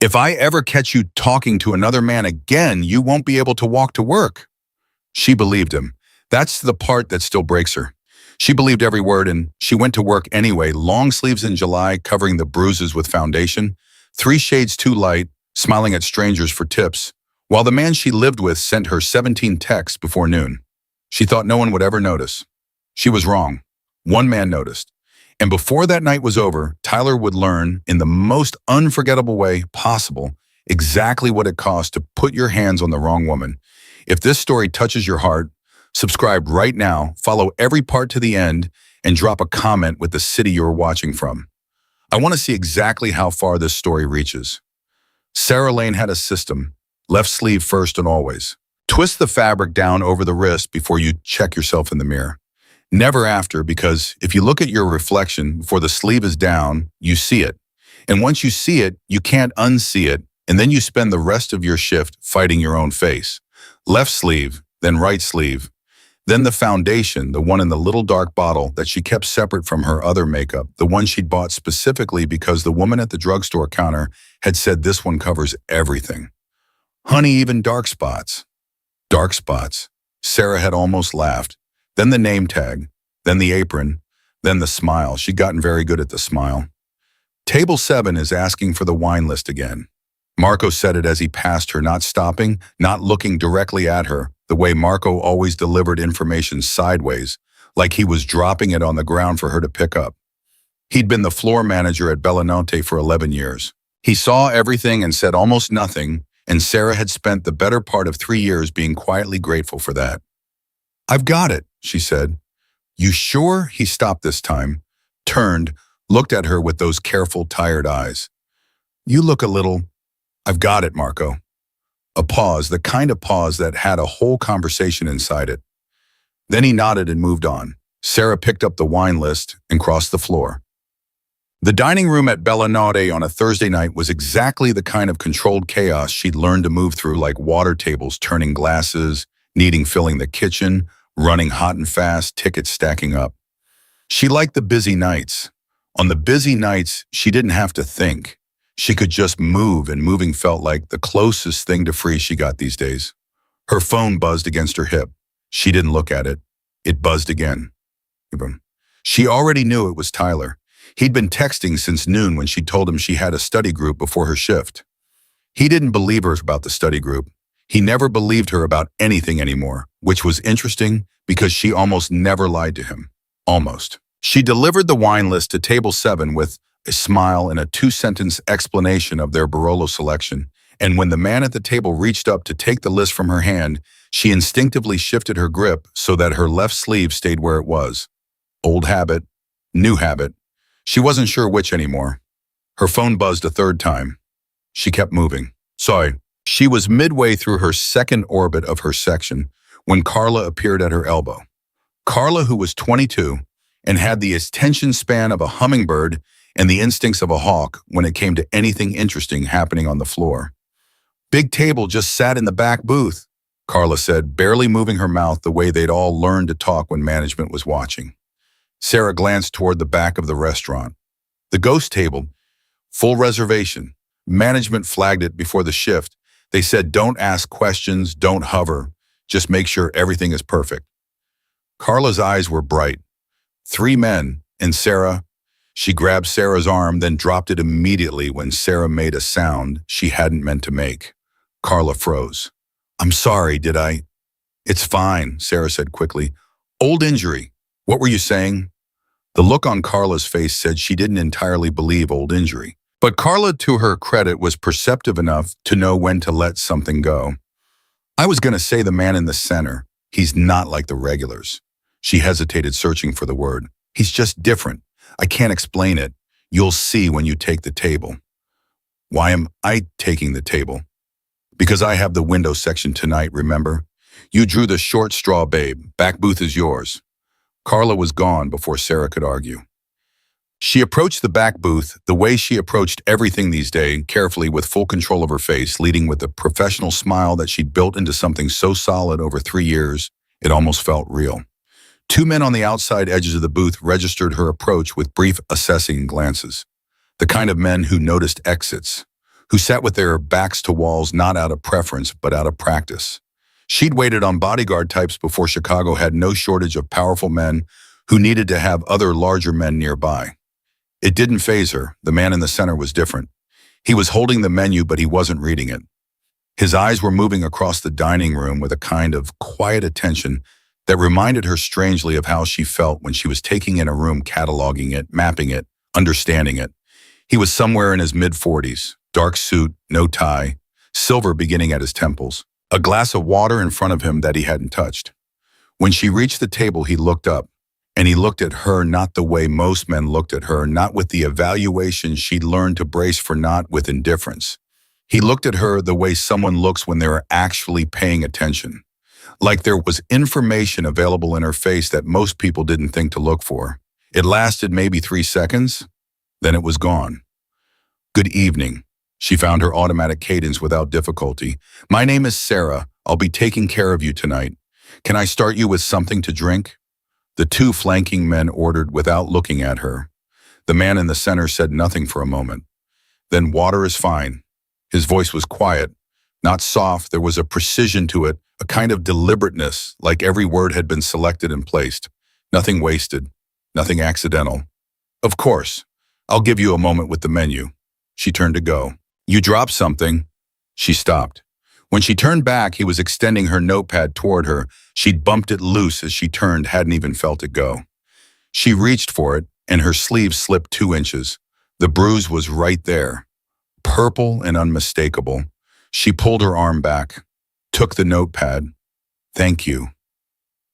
If I ever catch you talking to another man again, you won't be able to walk to work. She believed him. That's the part that still breaks her. She believed every word, and she went to work anyway, long sleeves in July, covering the bruises with foundation, 3 shades too light, smiling at strangers for tips, while the man she lived with sent her 17 texts before noon. She thought no one would ever notice. She was wrong. One man noticed. And before that night was over, Tyler would learn, in the most unforgettable way possible, exactly what it cost to put your hands on the wrong woman. If this story touches your heart, subscribe right now, follow every part to the end, and drop a comment with the city you're watching from. I want to see exactly how far this story reaches. Sarah Lane had a system: left sleeve first and always. Twist the fabric down over the wrist before you check yourself in the mirror. Never after, because if you look at your reflection before the sleeve is down, you see it. And once you see it, you can't unsee it, and then you spend the rest of your shift fighting your own face. Left sleeve, then right sleeve. Then the foundation, the one in the little dark bottle that she kept separate from her other makeup, the one she'd bought specifically because the woman at the drugstore counter had said this one covers everything. Honey, even dark spots. Dark spots. Sarah had almost laughed. Then the name tag, then the apron, then the smile. She'd gotten very good at the smile. Table 7 is asking for the wine list again. Marco said it as he passed her, not stopping, not looking directly at her, the way Marco always delivered information sideways, like he was dropping it on the ground for her to pick up. He'd been the floor manager at Bellinote for 11 years. He saw everything and said almost nothing, and Sarah had spent the better part of 3 years being quietly grateful for that. "I've got it," she said. "You sure?" He stopped this time, turned, looked at her with those careful, tired eyes. "You look a little—" "I've got it, Marco." A pause, the kind of pause that had a whole conversation inside it. Then he nodded and moved on. Sarah picked up the wine list and crossed the floor. The dining room at Bellinote on a Thursday night was exactly the kind of controlled chaos she'd learned to move through, like water tables turning glasses, needing filling the kitchen, running hot and fast, tickets stacking up. She liked the busy nights. On the busy nights, she didn't have to think. She could just move, and moving felt like the closest thing to free she got these days. Her phone buzzed against her hip. She didn't look at it. It buzzed again. She already knew it was Tyler. He'd been texting since noon when she told him she had a study group before her shift. He didn't believe her about the study group. He never believed her about anything anymore, which was interesting because she almost never lied to him. Almost. She delivered the wine list to table 7 with a smile and a 2-sentence explanation of their Barolo selection, and when the man at the table reached up to take the list from her hand, she instinctively shifted her grip so that her left sleeve stayed where it was. Old habit, new habit. She wasn't sure which anymore. Her phone buzzed a 3rd time. She kept moving. Sorry. She was midway through her 2nd orbit of her section when Carla appeared at her elbow. Carla, who was 22 and had the attention span of a hummingbird and the instincts of a hawk when it came to anything interesting happening on the floor. "Big table just sat in the back booth," Carla said, barely moving her mouth the way they'd all learned to talk when management was watching. Sarah glanced toward the back of the restaurant. The ghost table, full reservation. Management flagged it before the shift. They said, "Don't ask questions, don't hover. Just make sure everything is perfect." Carla's eyes were bright. 3 men, and Sarah. She grabbed Sarah's arm, then dropped it immediately when Sarah made a sound she hadn't meant to make. Carla froze. "I'm sorry, did I?" "It's fine," Sarah said quickly. "Old injury. What were you saying?" The look on Carla's face said she didn't entirely believe old injury. But Carla, to her credit, was perceptive enough to know when to let something go. "I was going to say the man in the center. He's not like the regulars." She hesitated, searching for the word. "He's just different. I can't explain it. You'll see when you take the table." "Why am I taking the table?" "Because I have the window section tonight, remember? You drew the short straw, babe. Back booth is yours." Carla was gone before Sarah could argue. She approached the back booth the way she approached everything these days, carefully, with full control of her face, leading with a professional smile that she'd built into something so solid over 3 years, it almost felt real. 2 men on the outside edges of the booth registered her approach with brief, assessing glances. The kind of men who noticed exits, who sat with their backs to walls not out of preference but out of practice. She'd waited on bodyguard types before Chicago had no shortage of powerful men who needed to have other larger men nearby. It didn't faze her. The man in the center was different. He was holding the menu, but he wasn't reading it. His eyes were moving across the dining room with a kind of quiet attention that reminded her strangely of how she felt when she was taking in a room, cataloging it, mapping it, understanding it. He was somewhere in his mid-40s, dark suit, no tie, silver beginning at his temples, a glass of water in front of him that he hadn't touched. When she reached the table, he looked up, and he looked at her not the way most men looked at her, not with the evaluation she'd learned to brace for, not with indifference. He looked at her the way someone looks when they're actually paying attention, like there was information available in her face that most people didn't think to look for. It lasted maybe 3 seconds, then it was gone. "Good evening." She found her automatic cadence without difficulty. "My name is Sarah. I'll be taking care of you tonight. Can I start you with something to drink?" The two flanking men ordered without looking at her. The man in the center said nothing for a moment. "Then water is fine." His voice was quiet, not soft. There was a precision to it, a kind of deliberateness, like every word had been selected and placed. Nothing wasted, nothing accidental. "Of course. I'll give you a moment with the menu." She turned to go. "You dropped something." She stopped. When she turned back, he was extending her notepad toward her. She'd bumped it loose as she turned, hadn't even felt it go. She reached for it, and her sleeve slipped 2 inches. The bruise was right there, purple and unmistakable. She pulled her arm back, took the notepad. "Thank you."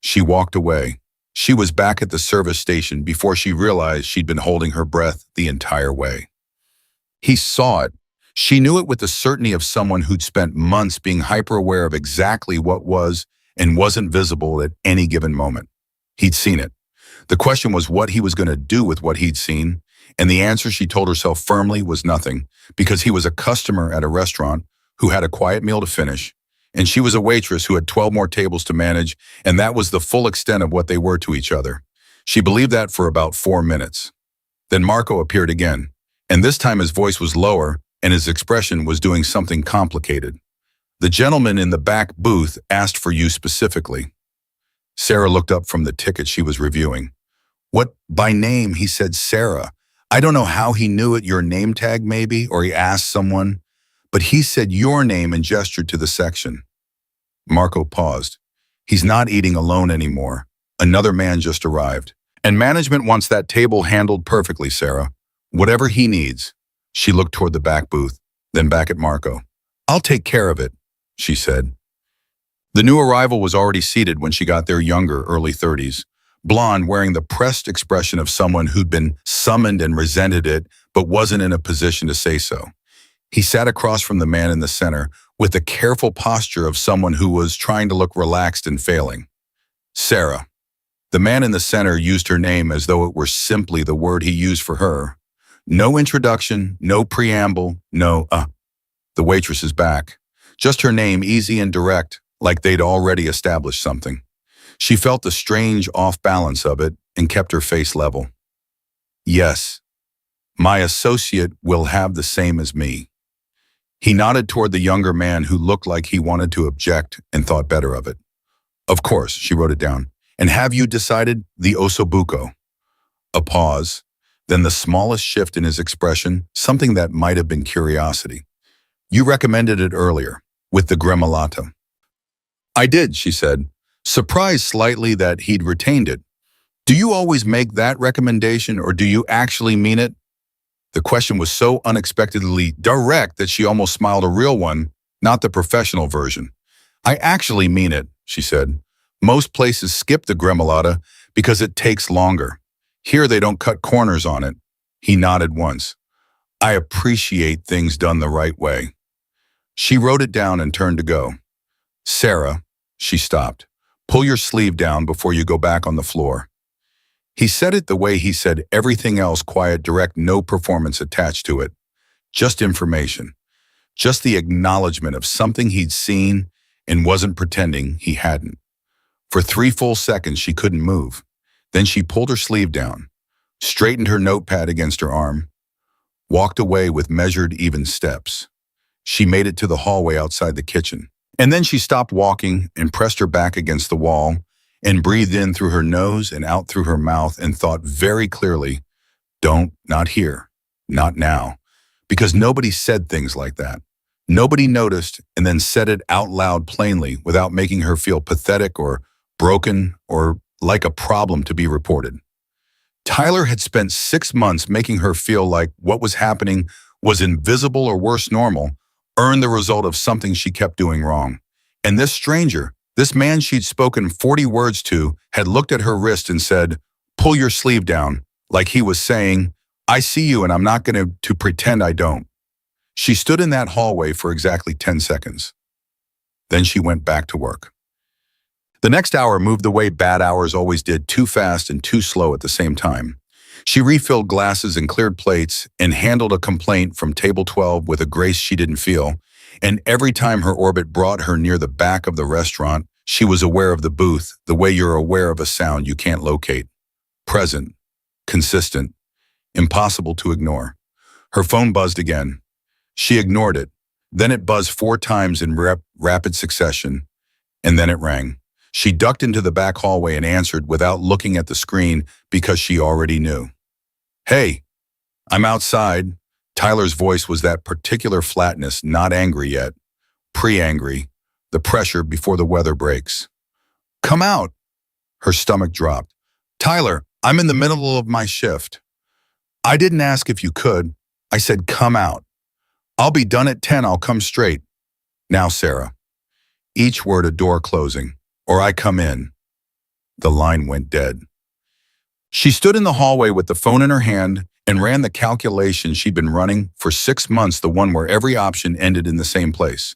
She walked away. She was back at the service station before she realized she'd been holding her breath the entire way. He saw it. She knew it with the certainty of someone who'd spent months being hyper-aware of exactly what was and wasn't visible at any given moment. He'd seen it. The question was what he was going to do with what he'd seen, and the answer, she told herself firmly, was nothing, because he was a customer at a restaurant who had a quiet meal to finish, and she was a waitress who had 12 more tables to manage, and that was the full extent of what they were to each other. She believed that for about 4 minutes. Then Marco appeared again, and this time his voice was lower, and his expression was doing something complicated. "The gentleman in the back booth asked for you specifically." Sarah looked up from the ticket she was reviewing. "What, by name?" He said, "Sarah. I don't know how he knew it, your name tag maybe, or he asked someone, but he said your name and gestured to the section." Marco paused. "He's not eating alone anymore. Another man just arrived. And management wants that table handled perfectly, Sarah. Whatever he needs." She looked toward the back booth, then back at Marco. "I'll take care of it," she said. The new arrival was already seated when she got there, younger, early 30s, blonde, wearing the pressed expression of someone who'd been summoned and resented it, but wasn't in a position to say so. He sat across from the man in the center with the careful posture of someone who was trying to look relaxed and failing. "Sarah." The man in the center used her name as though it were simply the word he used for her. No introduction, no preamble, no, The waitress is back. Just her name, easy and direct, like they'd already established something. She felt the strange off-balance of it and kept her face level. "Yes, my associate will have the same as me." He nodded toward the younger man who looked like he wanted to object and thought better of it. "Of course," she wrote it down. "And have you decided the ossobuco?" A pause, then the smallest shift in his expression, something that might have been curiosity. "You recommended it earlier, with the gremolata." "I did," she said, surprised slightly that he'd retained it. "Do you always make that recommendation, or do you actually mean it?" The question was so unexpectedly direct that she almost smiled, a real one, not the professional version. "I actually mean it," she said. "Most places skip the gremolata because it takes longer. Here they don't cut corners on it." He nodded once. "I appreciate things done the right way." She wrote it down and turned to go. "Sarah," she stopped, "pull your sleeve down before you go back on the floor." He said it the way he said everything else, quiet, direct, no performance attached to it. Just information. Just the acknowledgement of something he'd seen and wasn't pretending he hadn't. For 3 full seconds, she couldn't move. Then she pulled her sleeve down, straightened her notepad against her arm, walked away with measured, even steps. She made it to the hallway outside the kitchen. And then she stopped walking and pressed her back against the wall and breathed in through her nose and out through her mouth and thought very clearly, don't, not here, not now. Because nobody said things like that. Nobody noticed and then said it out loud plainly without making her feel pathetic or broken or like a problem to be reported. Tyler had spent 6 months making her feel like what was happening was invisible or worse normal, earned the result of something she kept doing wrong. And this stranger, this man she'd spoken 40 words to, had looked at her wrist and said, pull your sleeve down, like he was saying, I see you and I'm not going to pretend I don't. She stood in that hallway for exactly 10 seconds. Then she went back to work. The next hour moved the way bad hours always did, too fast and too slow at the same time. She refilled glasses and cleared plates and handled a complaint from table 12 with a grace she didn't feel. And every time her orbit brought her near the back of the restaurant, she was aware of the booth, the way you're aware of a sound you can't locate. Present, consistent, impossible to ignore. Her phone buzzed again. She ignored it. Then it buzzed 4 times in rapid succession, and then it rang. She ducked into the back hallway and answered without looking at the screen because she already knew. Hey, I'm outside. Tyler's voice was that particular flatness, not angry yet, pre-angry, the pressure before the weather breaks. Come out. Her stomach dropped. Tyler, I'm in the middle of my shift. I didn't ask if you could. I said come out. I'll be done at 10. I'll come straight. Now, Sarah. Each word a door closing. Or I come in. The line went dead. She stood in the hallway with the phone in her hand and ran the calculation she'd been running for 6 months, the one where every option ended in the same place.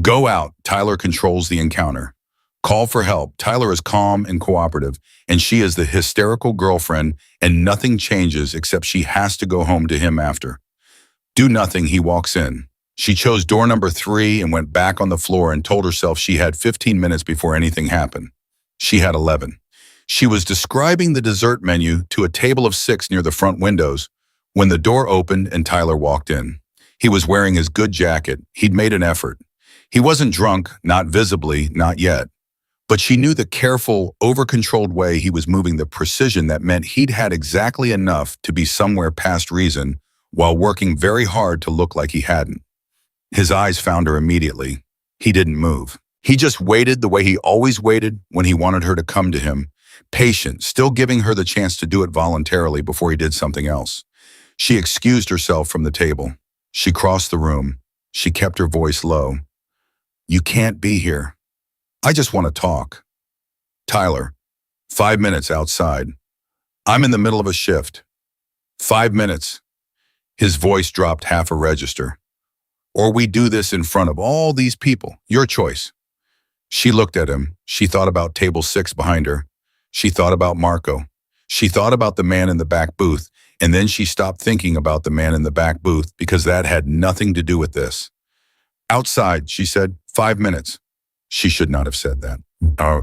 Go out, Tyler controls the encounter. Call for help, Tyler is calm and cooperative, and she is the hysterical girlfriend, and nothing changes except she has to go home to him after. Do nothing, he walks in. She chose door number 3 and went back on the floor and told herself she had 15 minutes before anything happened. She had 11. She was describing the dessert menu to a table of 6 near the front windows when the door opened and Tyler walked in. He was wearing his good jacket. He'd made an effort. He wasn't drunk, not visibly, not yet. But she knew the careful, over-controlled way he was moving, the precision that meant he'd had exactly enough to be somewhere past reason while working very hard to look like he hadn't. His eyes found her immediately. He didn't move. He just waited the way he always waited when he wanted her to come to him, patient, still giving her the chance to do it voluntarily before he did something else. She excused herself from the table. She crossed the room. She kept her voice low. You can't be here. I just want to talk. Tyler, 5 minutes outside. I'm in the middle of a shift. 5 minutes. His voice dropped half a register. Or we do this in front of all these people. Your choice. She looked at him. She thought about table 6 behind her. She thought about Marco. She thought about the man in the back booth, and then she stopped thinking about the man in the back booth because that had nothing to do with this. Outside, she said, 5 minutes. She should not have said that.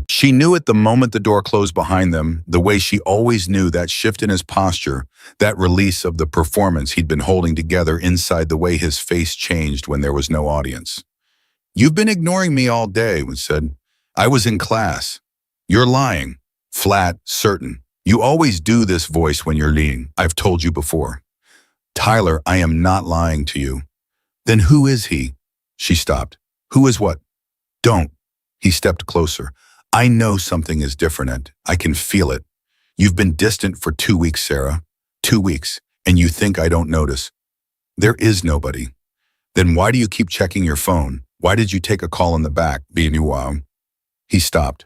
She knew at the moment the door closed behind them, the way she always knew, that shift in his posture, that release of the performance he'd been holding together inside, the way his face changed when there was no audience. You've been ignoring me all day, he said. I was in class. You're lying. Flat, certain. You always do this voice when you're leading. I've told you before. Tyler, I am not lying to you. Then who is he? She stopped. Who is what? Don't. He stepped closer. I know something is different. I can feel it. You've been distant for 2 weeks, Sarah. 2 weeks, and you think I don't notice. There is nobody. Then why do you keep checking your phone? Why did you take a call in the back? He stopped.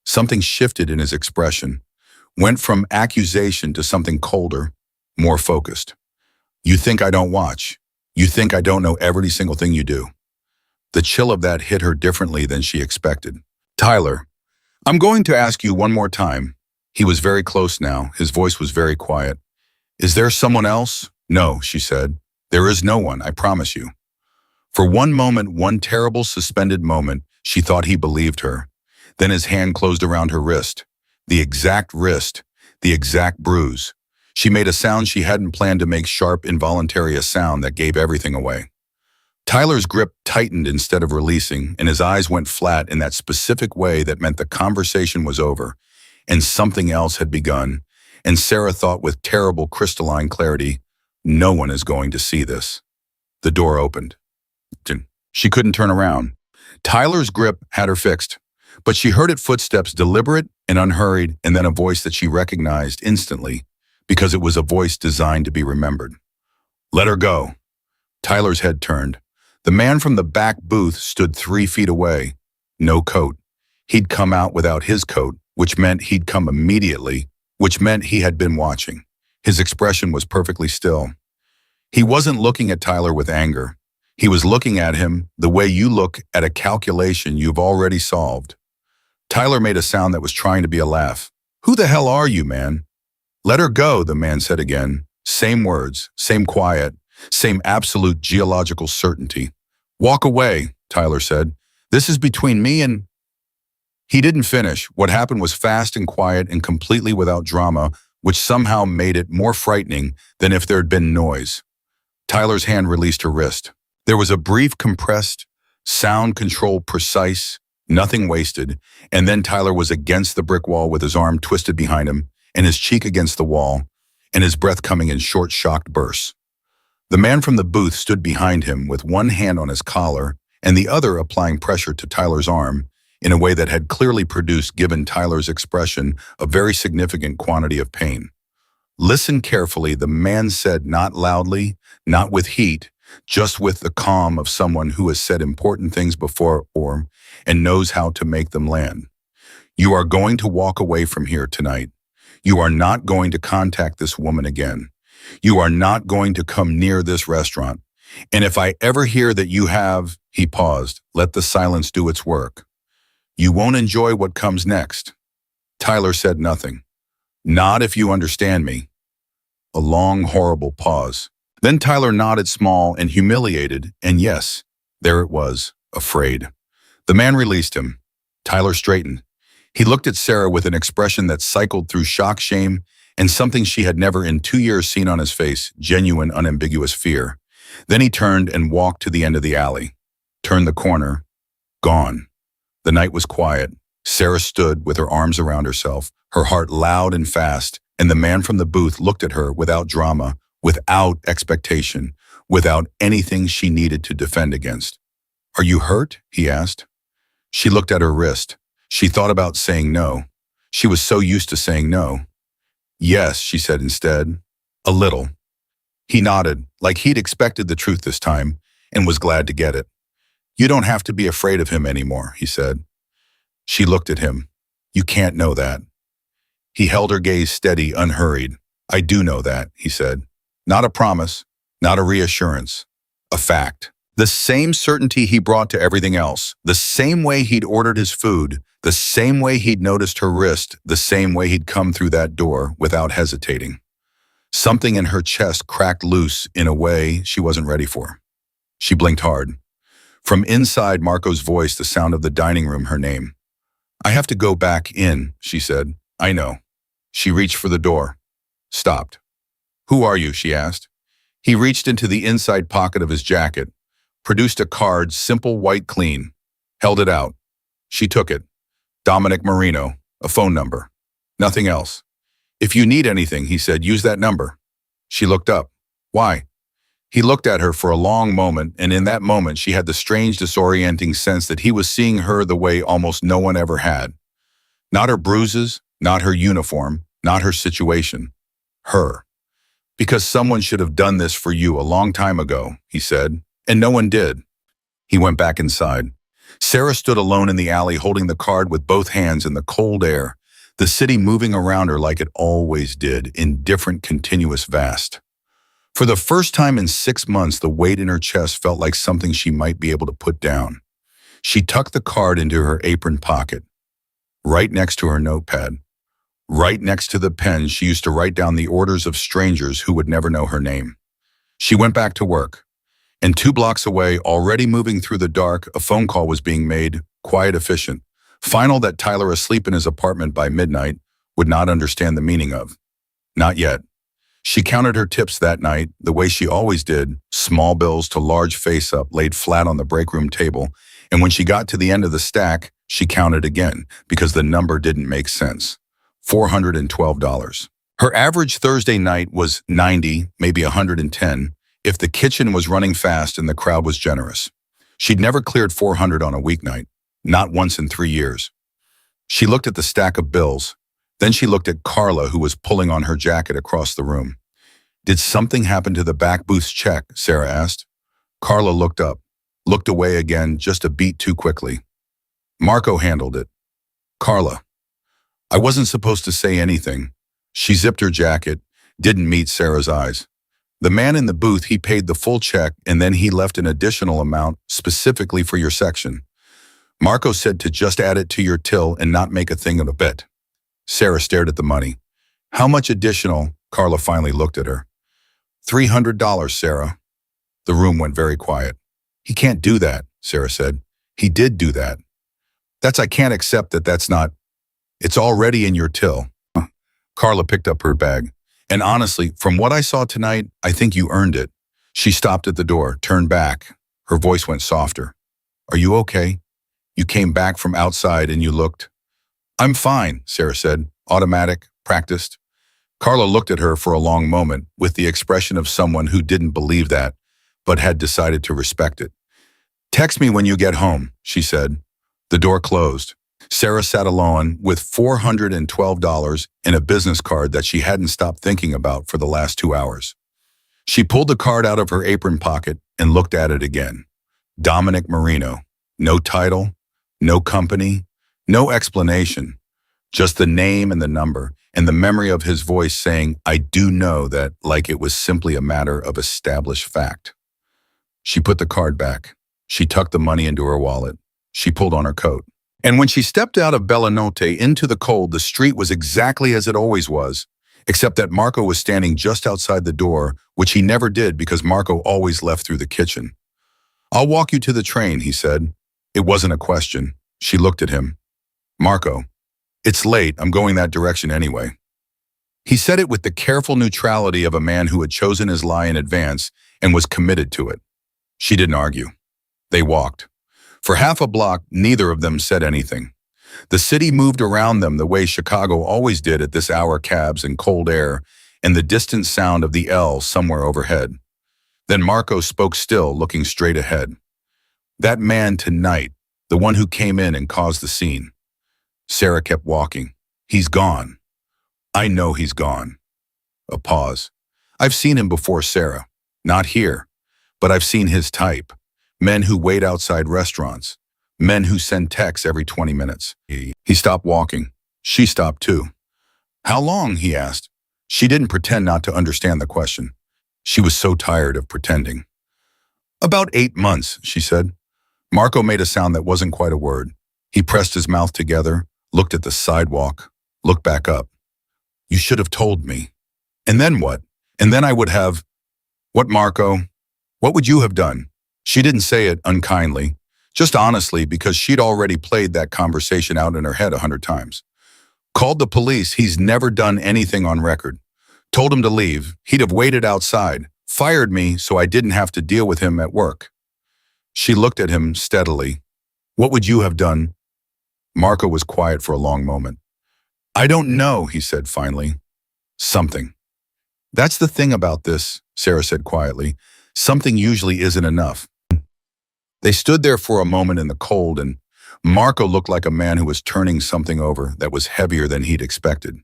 Something shifted in his expression, went from accusation to something colder, more focused. You think I don't watch. You think I don't know every single thing you do. The chill of that hit her differently than she expected. Tyler, I'm going to ask you one more time. He was very close now. His voice was very quiet. Is there someone else? No, she said. There is no one, I promise you. For one moment, one terrible suspended moment, she thought he believed her. Then his hand closed around her wrist. The exact wrist, the exact bruise. She made a sound she hadn't planned to make, sharp, involuntary, a sound that gave everything away. Tyler's grip tightened instead of releasing, and his eyes went flat in that specific way that meant the conversation was over, and something else had begun. And Sarah thought with terrible crystalline clarity, no one is going to see this. The door opened. She couldn't turn around. Tyler's grip had her fixed, but she heard footsteps, deliberate and unhurried, and then a voice that she recognized instantly, because it was a voice designed to be remembered. Let her go. Tyler's head turned. The man from the back booth stood 3 feet away. No coat. He'd come out without his coat, which meant he'd come immediately, which meant he had been watching. His expression was perfectly still. He wasn't looking at Tyler with anger. He was looking at him the way you look at a calculation you've already solved. Tyler made a sound that was trying to be a laugh. Who the hell are you, man? Let her go, the man said again. Same words, same quiet, same absolute geological certainty. Walk away, Tyler said. This is between me and... He didn't finish. What happened was fast and quiet and completely without drama, which somehow made it more frightening than if there had been noise. Tyler's hand released her wrist. There was a brief, compressed, sound-controlled, precise, nothing wasted, and then Tyler was against the brick wall with his arm twisted behind him and his cheek against the wall, and his breath coming in short, shocked bursts. The man from the booth stood behind him with one hand on his collar and the other applying pressure to Tyler's arm in a way that had clearly produced, given Tyler's expression, a very significant quantity of pain. Listen carefully, the man said, not loudly, not with heat, just with the calm of someone who has said important things before and knows how to make them land. You are going to walk away from here tonight. You are not going to contact this woman again. You are not going to come near this restaurant. And if I ever hear that you have, he paused, let the silence do its work. You won't enjoy what comes next. Tyler said nothing. Not if you understand me. A long, horrible pause. Then Tyler nodded, small and humiliated, and yes, there it was, afraid. The man released him. Tyler straightened. He looked at Sarah with an expression that cycled through shock, shame, and something she had never in 2 years seen on his face, genuine, unambiguous fear. Then he turned and walked to the end of the alley. Turned the corner. Gone. The night was quiet. Sarah stood with her arms around herself, her heart loud and fast, and the man from the booth looked at her without drama, without expectation, without anything she needed to defend against. Are you hurt? He asked. She looked at her wrist. She thought about saying no. She was so used to saying no. Yes, she said instead. A little. He nodded, like he'd expected the truth this time, and was glad to get it. You don't have to be afraid of him anymore, he said. She looked at him. You can't know that. He held her gaze steady, unhurried. I do know that, he said. Not a promise, not a reassurance, a fact. The same certainty he brought to everything else, the same way he'd ordered his food, the same way he'd noticed her wrist, the same way he'd come through that door without hesitating. Something in her chest cracked loose in a way she wasn't ready for. She blinked hard. From inside Marco's voice, the sound of the dining room, her name. I have to go back in, she said. I know. She reached for the door. Stopped. Who are you? She asked. He reached into the inside pocket of his jacket, produced a card, simple, white, clean, held it out. She took it. Dominic Marino, a phone number. Nothing else. If you need anything, he said, use that number. She looked up. Why? He looked at her for a long moment, and in that moment she had the strange, disorienting sense that he was seeing her the way almost no one ever had. Not her bruises, not her uniform, not her situation. Her. Because someone should have done this for you a long time ago, he said, and no one did. He went back inside. Sarah stood alone in the alley holding the card with both hands in the cold air, the city moving around her like it always did, indifferent, continuous, vast. For the first time in 6 months, the weight in her chest felt like something she might be able to put down. She tucked the card into her apron pocket, right next to her notepad, right next to the pen she used to write down the orders of strangers who would never know her name. She went back to work, and 2 blocks away, already moving through the dark, a phone call was being made, quiet, efficient, final, that Tyler, asleep in his apartment by midnight, would not understand the meaning of. Not yet. She counted her tips that night the way she always did, small bills to large face-up laid flat on the break room table, and when she got to the end of the stack, she counted again because the number didn't make sense. $412. Her average Thursday night was 90, maybe 110, if the kitchen was running fast and the crowd was generous. She'd never cleared 400 on a weeknight, not once in 3 years. She looked at the stack of bills. Then she looked at Carla, who was pulling on her jacket across the room. Did something happen to the back booth's check? Sarah asked. Carla looked up, looked away again just a beat too quickly. Marco handled it. Carla. I wasn't supposed to say anything. She zipped her jacket, didn't meet Sarah's eyes. The man in the booth, he paid the full check and then he left an additional amount specifically for your section. Marco said to just add it to your till and not make a thing of it. Sarah stared at the money. How much additional? Carla finally looked at her. $300, Sarah. The room went very quiet. He can't do that, Sarah said. He did do that. I can't accept that that's not. It's already in your till. Carla picked up her bag. And honestly, from what I saw tonight, I think you earned it. She stopped at the door, turned back. Her voice went softer. Are you okay? You came back from outside and you looked. I'm fine, Sarah said, automatic, practiced. Carla looked at her for a long moment with the expression of someone who didn't believe that, but had decided to respect it. Text me when you get home, she said. The door closed. Sarah sat alone with $412 and a business card that she hadn't stopped thinking about for the last 2 hours. She pulled the card out of her apron pocket and looked at it again. Dominic Marino. No title, no company, no explanation. Just the name and the number, and the memory of his voice saying, I do know that, like it was simply a matter of established fact. She put the card back. She tucked the money into her wallet. She pulled on her coat. And when she stepped out of Bellanotte into the cold, the street was exactly as it always was, except that Marco was standing just outside the door, which he never did because Marco always left through the kitchen. I'll walk you to the train, he said. It wasn't a question. She looked at him. Marco, it's late. I'm going that direction anyway. He said it with the careful neutrality of a man who had chosen his lie in advance and was committed to it. She didn't argue. They walked. For half a block, neither of them said anything. The city moved around them the way Chicago always did at this hour, cabs and cold air, and the distant sound of the L somewhere overhead. Then Marco spoke still, looking straight ahead. That man tonight, the one who came in and caused the scene. Sarah kept walking. He's gone. I know he's gone. A pause. I've seen him before, Sarah. Not here, but I've seen his type. Men who wait outside restaurants. Men who send texts every 20 minutes. He stopped walking. She stopped too. How long? He asked. She didn't pretend not to understand the question. She was so tired of pretending. About 8 months, she said. Marco made a sound that wasn't quite a word. He pressed his mouth together, looked at the sidewalk, looked back up. You should have told me. And then what? And then I would have. What, Marco? What would you have done? She didn't say it unkindly, just honestly, because she'd already played that conversation out in her head 100 times. Called the police. He's never done anything on record. Told him to leave. He'd have waited outside. Fired me so I didn't have to deal with him at work. She looked at him steadily. What would you have done? Marco was quiet for a long moment. I don't know, he said finally. Something. That's the thing about this, Sarah said quietly. Something usually isn't enough. They stood there for a moment in the cold, and Marco looked like a man who was turning something over that was heavier than he'd expected.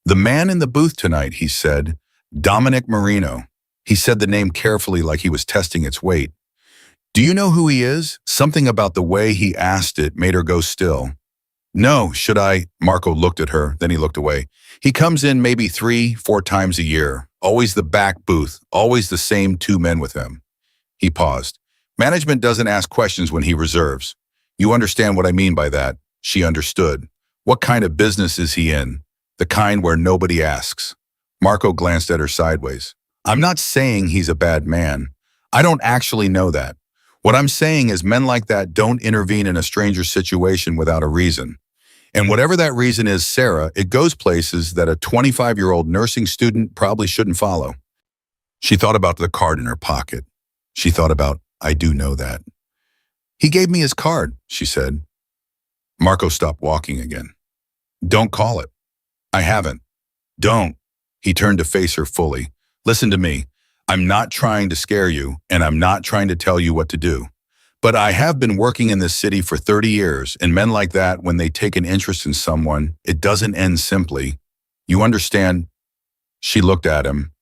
The man in the booth tonight, he said, Dominic Marino. He said the name carefully like he was testing its weight. Do you know who he is? Something about the way he asked it made her go still. No, should I? Marco looked at her, then he looked away. He comes in maybe 3-4 times a year. Always the back booth, always the same 2 men with him. He paused. Management doesn't ask questions when he reserves. You understand what I mean by that? She understood. What kind of business is he in? The kind where nobody asks. Marco glanced at her sideways. I'm not saying he's a bad man. I don't actually know that. What I'm saying is men like that don't intervene in a stranger's situation without a reason. And whatever that reason is, Sarah, it goes places that a 25-year-old nursing student probably shouldn't follow. She thought about the card in her pocket. She thought about, I do know that. He gave me his card, she said. Marco stopped walking again. Don't call it. I haven't. Don't. He turned to face her fully. Listen to me. I'm not trying to scare you, and I'm not trying to tell you what to do. But I have been working in this city for 30 years, and men like that, when they take an interest in someone, it doesn't end simply. You understand? She looked at him.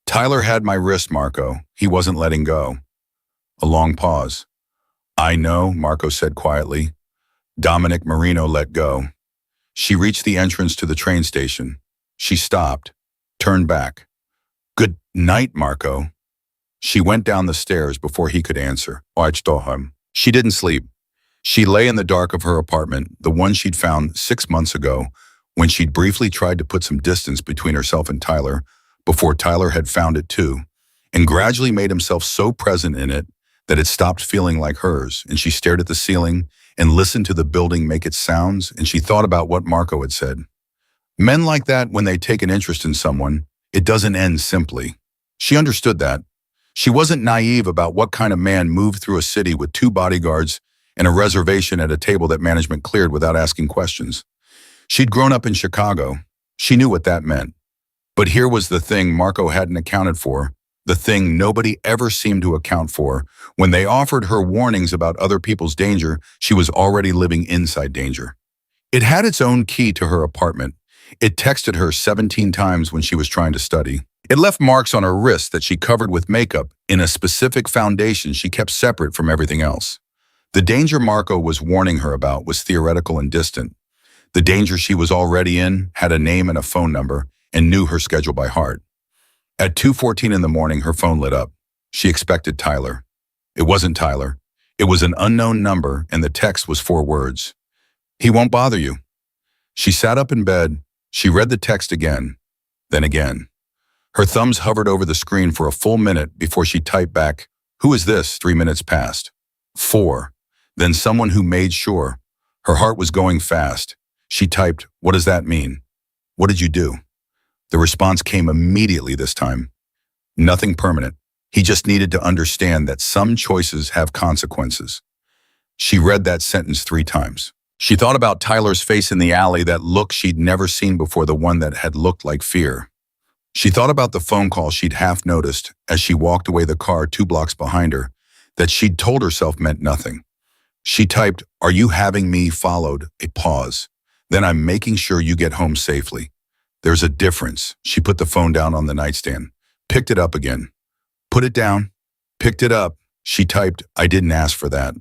Tyler had my wrist, Marco. He wasn't letting go. A long pause. I know, Marco said quietly. Dominic Marino let go. She reached the entrance to the train station. She stopped, turned back. Good night, Marco. She went down the stairs before he could answer. She didn't sleep. She lay in the dark of her apartment, the one she'd found 6 months ago, when she'd briefly tried to put some distance between herself and Tyler, before Tyler had found it too, and gradually made himself so present in it that it stopped feeling like hers, and she stared at the ceiling and listened to the building make its sounds, and she thought about what Marco had said. Men like that, when they take an interest in someone, it doesn't end simply. She understood that. She wasn't naive about what kind of man moved through a city with 2 bodyguards and a reservation at a table that management cleared without asking questions. She'd grown up in Chicago. She knew what that meant. But here was the thing Marco hadn't accounted for, the thing nobody ever seemed to account for. When they offered her warnings about other people's danger, she was already living inside danger. It had its own key to her apartment. It texted her 17 times when she was trying to study. It left marks on her wrist that she covered with makeup in a specific foundation she kept separate from everything else. The danger Marco was warning her about was theoretical and distant. The danger she was already in had a name and a phone number and knew her schedule by heart. At 2:14 in the morning, her phone lit up. She expected Tyler. It wasn't Tyler. It was an unknown number, and the text was 4 words. He won't bother you. She sat up in bed. She read the text again, then again. Her thumbs hovered over the screen for a full minute before she typed back, "Who is this?" 3 minutes passed. 4. Then someone who made sure. Her heart was going fast. She typed, "What does that mean? What did you do?" The response came immediately this time. Nothing permanent. He just needed to understand that some choices have consequences. She read that sentence 3 times. She thought about Tyler's face in the alley, that look she'd never seen before, the one that had looked like fear. She thought about the phone call she'd half noticed as she walked away the car 2 blocks behind her, that she'd told herself meant nothing. She typed, "Are you having me?" followed a pause. "Then I'm making sure you get home safely." There's a difference. She put the phone down on the nightstand, picked it up again. "Put it down." Picked it up. She typed, "I didn't ask for that."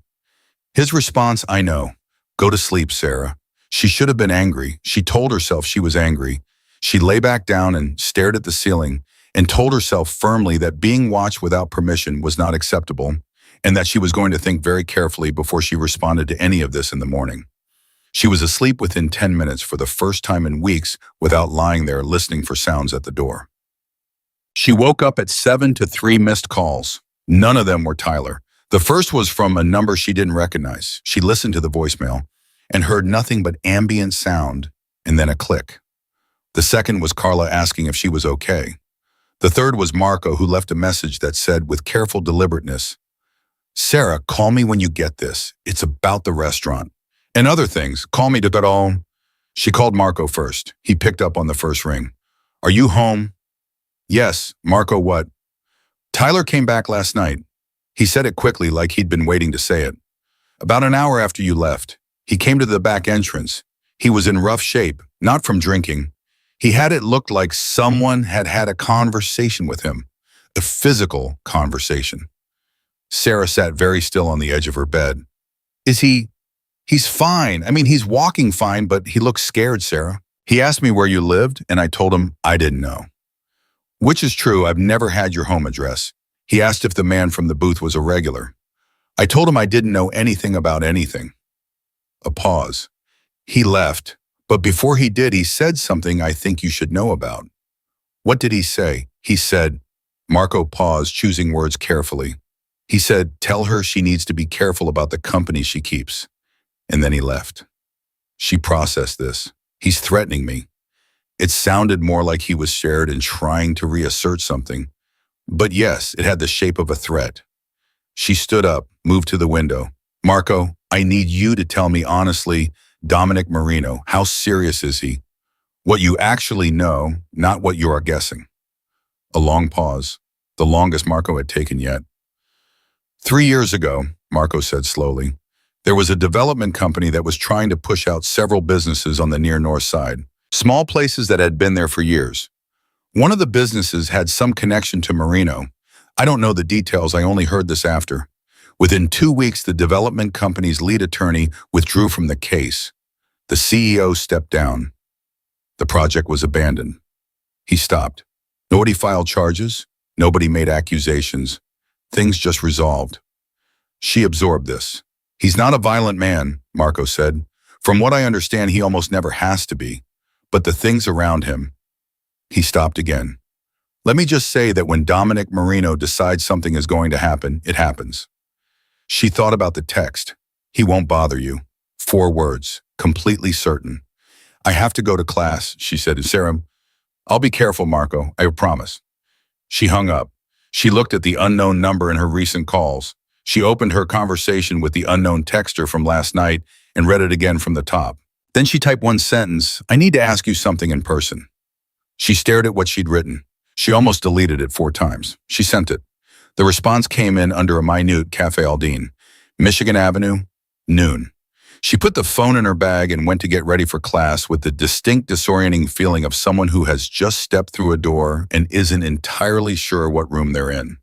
His response, "I know. Go to sleep, Sarah." She should have been angry. She told herself she was angry. She lay back down and stared at the ceiling and told herself firmly that being watched without permission was not acceptable, and that she was going to think very carefully before she responded to any of this in the morning. She was asleep within 10 minutes for the first time in weeks without lying there listening for sounds at the door. She woke up at 7 to 3 missed calls. None of them were Tyler. The first was from a number she didn't recognize. She listened to the voicemail and heard nothing but ambient sound and then a click. The second was Carla asking if she was okay. The third was Marco, who left a message that said, with careful deliberateness, "Sarah, call me when you get this. It's about the restaurant. And other things. Call me to all." She called Marco first. He picked up on the first ring. "Are you home?" "Yes." "Marco, what?" "Tyler came back last night." He said it quickly, like he'd been waiting to say it. "About an hour after you left. He came to the back entrance. He was in rough shape, not from drinking. He had it looked like someone had had a conversation with him, a physical conversation." Sarah sat very still on the edge of her bed. "Is he? He's fine. I mean, he's walking fine, but he looks scared, Sarah. He asked me where you lived, and I told him I didn't know." "Which is true. I've never had your home address. He asked if the man from the booth was a regular. I told him I didn't know anything about anything." A pause. "He left, but before he did, he said something I think you should know about." "What did he say?" "He said," Marco paused, choosing words carefully. "He said, tell her she needs to be careful about the company she keeps." And then he left. She processed this. He's threatening me. It sounded more like he was scared and trying to reassert something. But yes, it had the shape of a threat. She stood up, moved to the window. Marco, I need you to tell me honestly, Dominic Marino, how serious is he? What you actually know, not what you are guessing. A long pause, the longest Marco had taken yet. 3 years ago, Marco said slowly, there was a development company that was trying to push out several businesses on the near north side, small places that had been there for years. One of the businesses had some connection to Marino. I don't know the details, I only heard this after. Within 2 weeks, the development company's lead attorney withdrew from the case. The CEO stepped down. The project was abandoned. He stopped. Nobody filed charges. Nobody made accusations. Things just resolved. She absorbed this. He's not a violent man, Marco said. From what I understand, he almost never has to be. But the things around him. He stopped again. Let me just say that when Dominic Marino decides something is going to happen, it happens. She thought about the text. He won't bother you. 4 words, completely certain. I have to go to class, she said to Sarah. I'll be careful, Marco, I promise. She hung up. She looked at the unknown number in her recent calls. She opened her conversation with the unknown texter from last night and read it again from the top. Then she typed one sentence, I need to ask you something in person. She stared at what she'd written. She almost deleted it 4 times. She sent it. The response came in under a minute Cafe Aldine. Michigan Avenue, noon. She put the phone in her bag and went to get ready for class with the distinct disorienting feeling of someone who has just stepped through a door and isn't entirely sure what room they're in.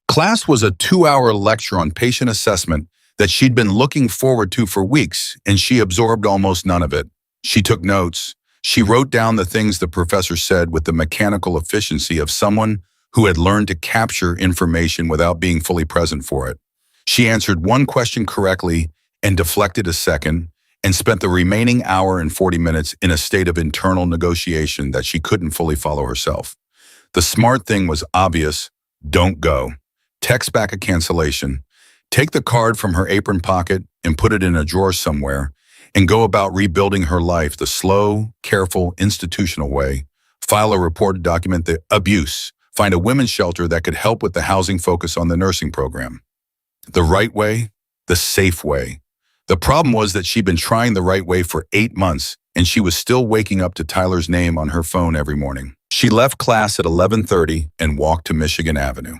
Class was a 2-hour lecture on patient assessment that she'd been looking forward to for weeks, and she absorbed almost none of it. She took notes. She wrote down the things the professor said with the mechanical efficiency of someone who had learned to capture information without being fully present for it. She answered one question correctly and deflected a second, and spent the remaining hour and 40 minutes in a state of internal negotiation that she couldn't fully follow herself. The smart thing was obvious. Don't go. Text back a cancellation. Take the card from her apron pocket and put it in a drawer somewhere, and go about rebuilding her life the slow, careful, institutional way. File a report to document the abuse. Find a women's shelter that could help with the housing focus on the nursing program. The right way, the safe way. The problem was that she'd been trying the right way for 8 months, and she was still waking up to Tyler's name on her phone every morning. She left class at 11:30 and walked to Michigan Avenue.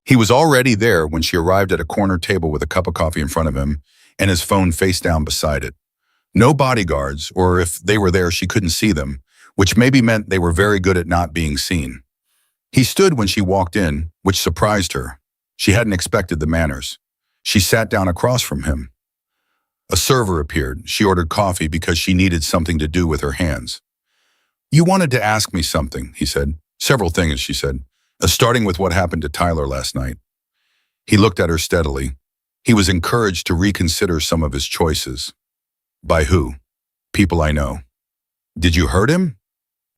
He was already there when she arrived at a corner table with a cup of coffee in front of him and his phone face down beside it. No bodyguards, or if they were there, she couldn't see them, which maybe meant they were very good at not being seen. He stood when she walked in, which surprised her. She hadn't expected the manners. She sat down across from him. A server appeared. She ordered coffee because she needed something to do with her hands. You wanted to ask me something, he said. Several things, she said, starting with what happened to Tyler last night. He looked at her steadily. He was encouraged to reconsider some of his choices. By who? People I know. Did you hurt him?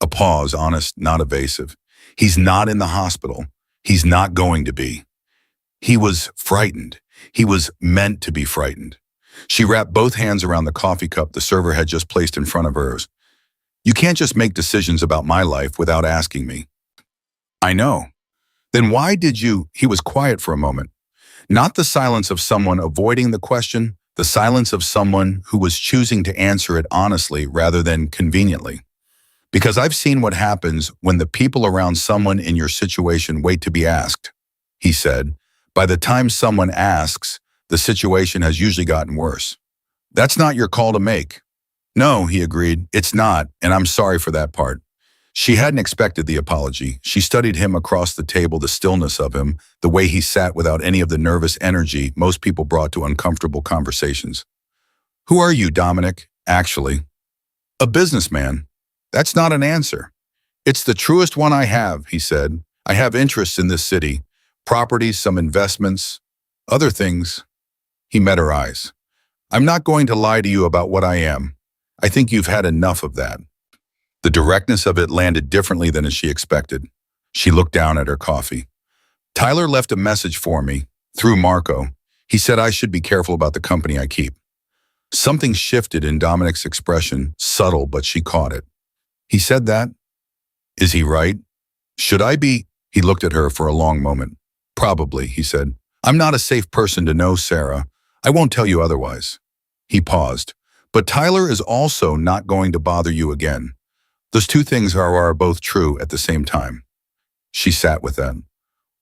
A pause, honest, not evasive. He's not in the hospital. He's not going to be. He was frightened. He was meant to be frightened. She wrapped both hands around the coffee cup the server had just placed in front of hers. You can't just make decisions about my life without asking me. I know. Then why did you? He was quiet for a moment. Not the silence of someone avoiding the question, the silence of someone who was choosing to answer it honestly rather than conveniently. Because I've seen what happens when the people around someone in your situation wait to be asked, he said. By the time someone asks, the situation has usually gotten worse. That's not your call to make. No, he agreed, it's not, and I'm sorry for that part. She hadn't expected the apology. She studied him across the table, the stillness of him, the way he sat without any of the nervous energy most people brought to uncomfortable conversations. Who are you, Dominic? Actually. A businessman. That's not an answer. It's the truest one I have, he said. I have interests in this city, properties, some investments, other things. He met her eyes. I'm not going to lie to you about what I am. I think you've had enough of that. The directness of it landed differently than she expected. She looked down at her coffee. Tyler left a message for me, through Marco. He said I should be careful about the company I keep. Something shifted in Dominic's expression, subtle, but she caught it. He said that? Is he right? Should I be? He looked at her for a long moment. Probably, he said. I'm not a safe person to know, Sarah. I won't tell you otherwise. He paused. But Tyler is also not going to bother you again. Those two things are both true at the same time. She sat with that.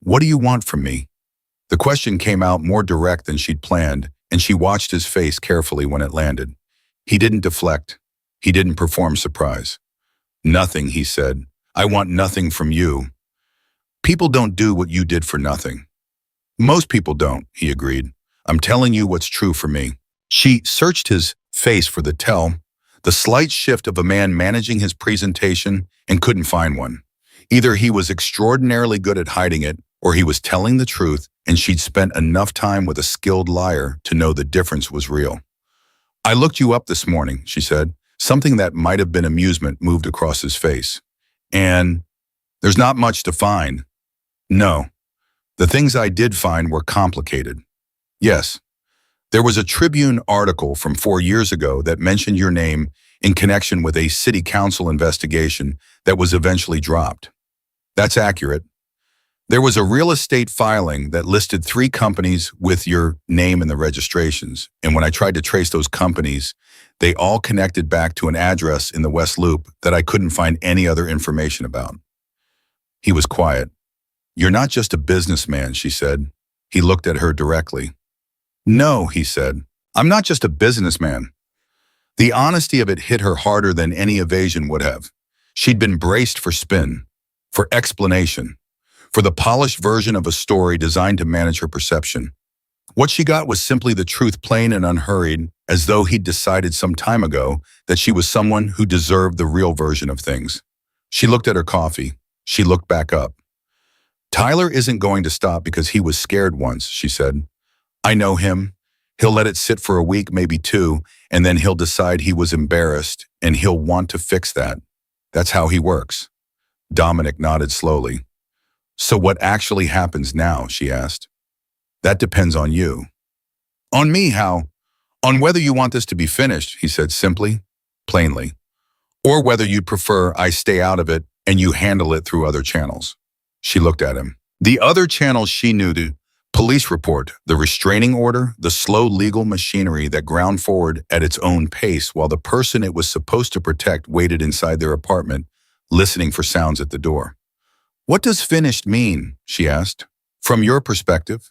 What do you want from me? The question came out more direct than she'd planned, and she watched his face carefully when it landed. He didn't deflect. He didn't perform surprise. Nothing, he said. I want nothing from you. People don't do what you did for nothing. Most people don't, he agreed. I'm telling you what's true for me. She searched his face for the slight shift of a man managing his presentation and couldn't find one. Either he was extraordinarily good at hiding it, or he was telling the truth, and she'd spent enough time with a skilled liar to know the difference was real. I looked you up this morning, she said. Something that might have been amusement moved across his face. And there's not much to find. No. The things I did find were complicated. Yes. There was a Tribune article from 4 years ago that mentioned your name in connection with a city council investigation that was eventually dropped. That's accurate. There was a real estate filing that listed 3 companies with your name in the registrations, and when I tried to trace those companies, they all connected back to an address in the West Loop that I couldn't find any other information about. He was quiet. You're not just a businessman, she said. He looked at her directly. No, he said. I'm not just a businessman. The honesty of it hit her harder than any evasion would have. She'd been braced for spin, for explanation, for the polished version of a story designed to manage her perception. What she got was simply the truth, plain and unhurried, as though he'd decided some time ago that she was someone who deserved the real version of things. She looked at her coffee. She looked back up. Tyler isn't going to stop because he was scared once, she said. I know him. He'll let it sit for a week, maybe 2, and then he'll decide he was embarrassed, and he'll want to fix that. That's how he works. Dominic nodded slowly. So what actually happens now, she asked. That depends on you. On me, how? On whether you want this to be finished, he said simply, plainly, or whether you prefer I stay out of it and you handle it through other channels. She looked at him. The other channels she knew: the police report, the restraining order, the slow legal machinery that ground forward at its own pace while the person it was supposed to protect waited inside their apartment, listening for sounds at the door. What does finished mean? She asked. From your perspective?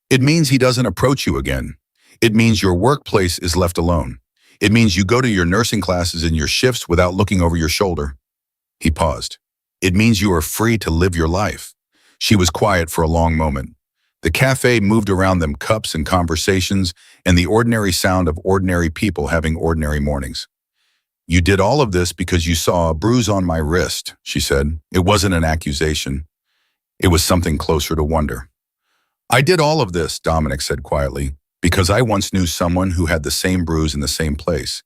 It means he doesn't approach you again. It means your workplace is left alone. It means you go to your nursing classes and your shifts without looking over your shoulder. He paused. It means you are free to live your life. She was quiet for a long moment. The cafe moved around them, cups and conversations, and the ordinary sound of ordinary people having ordinary mornings. You did all of this because you saw a bruise on my wrist, she said. It wasn't an accusation. It was something closer to wonder. I did all of this, Dominic said quietly, because I once knew someone who had the same bruise in the same place,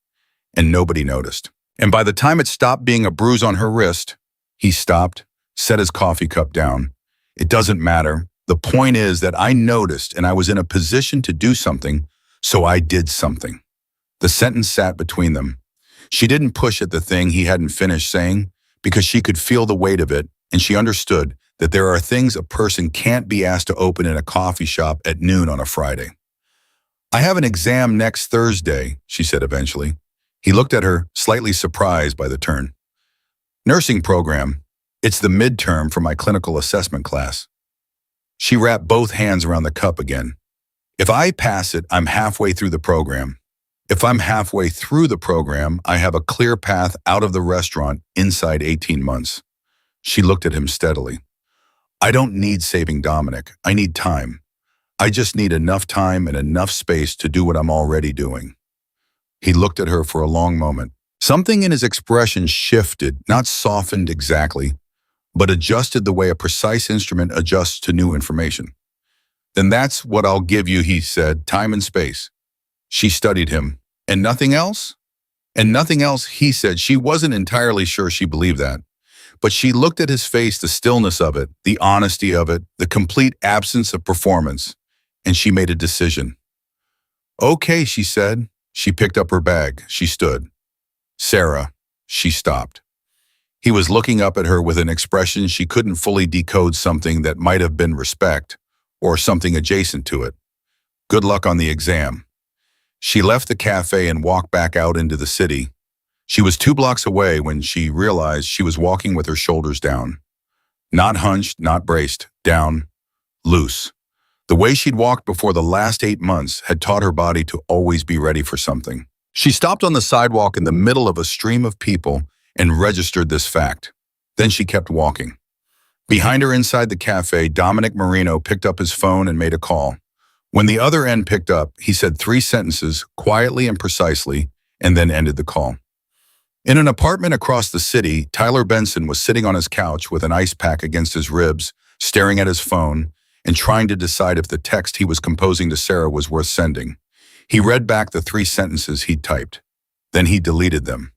and nobody noticed. And by the time it stopped being a bruise on her wrist, he stopped, set his coffee cup down. It doesn't matter. The point is that I noticed and I was in a position to do something, so I did something. The sentence sat between them. She didn't push at the thing he hadn't finished saying because she could feel the weight of it, and she understood that there are things a person can't be asked to open in a coffee shop at noon on a Friday. I have an exam next Thursday, she said eventually. He looked at her, slightly surprised by the turn. Nursing program. It's the midterm for my clinical assessment class. She wrapped both hands around the cup again. If I pass it, I'm halfway through the program. If I'm halfway through the program, I have a clear path out of the restaurant inside 18 months. She looked at him steadily. I don't need saving Dominic. I need time. I just need enough time and enough space to do what I'm already doing. He looked at her for a long moment. Something in his expression shifted, not softened exactly, but adjusted the way a precise instrument adjusts to new information. Then that's what I'll give you, he said, time and space. She studied him. And nothing else? And nothing else, he said. She wasn't entirely sure she believed that. But she looked at his face, the stillness of it, the honesty of it, the complete absence of performance, and she made a decision. Okay, she said. She picked up her bag. She stood. Sarah. She stopped. He was looking up at her with an expression she couldn't fully decode, something that might have been respect, or something adjacent to it. Good luck on the exam. She left the cafe and walked back out into the city. She was 2 blocks away when she realized she was walking with her shoulders down. Not hunched, not braced, down, loose. The way she'd walked before the last 8 months had taught her body to always be ready for something. She stopped on the sidewalk in the middle of a stream of people and registered this fact. Then she kept walking. Behind her inside the cafe, Dominic Marino picked up his phone and made a call. When the other end picked up, he said 3 sentences, quietly and precisely, and then ended the call. In an apartment across the city, Tyler Benson was sitting on his couch with an ice pack against his ribs, staring at his phone, and trying to decide if the text he was composing to Sarah was worth sending. He read back the 3 sentences he'd typed. Then he deleted them.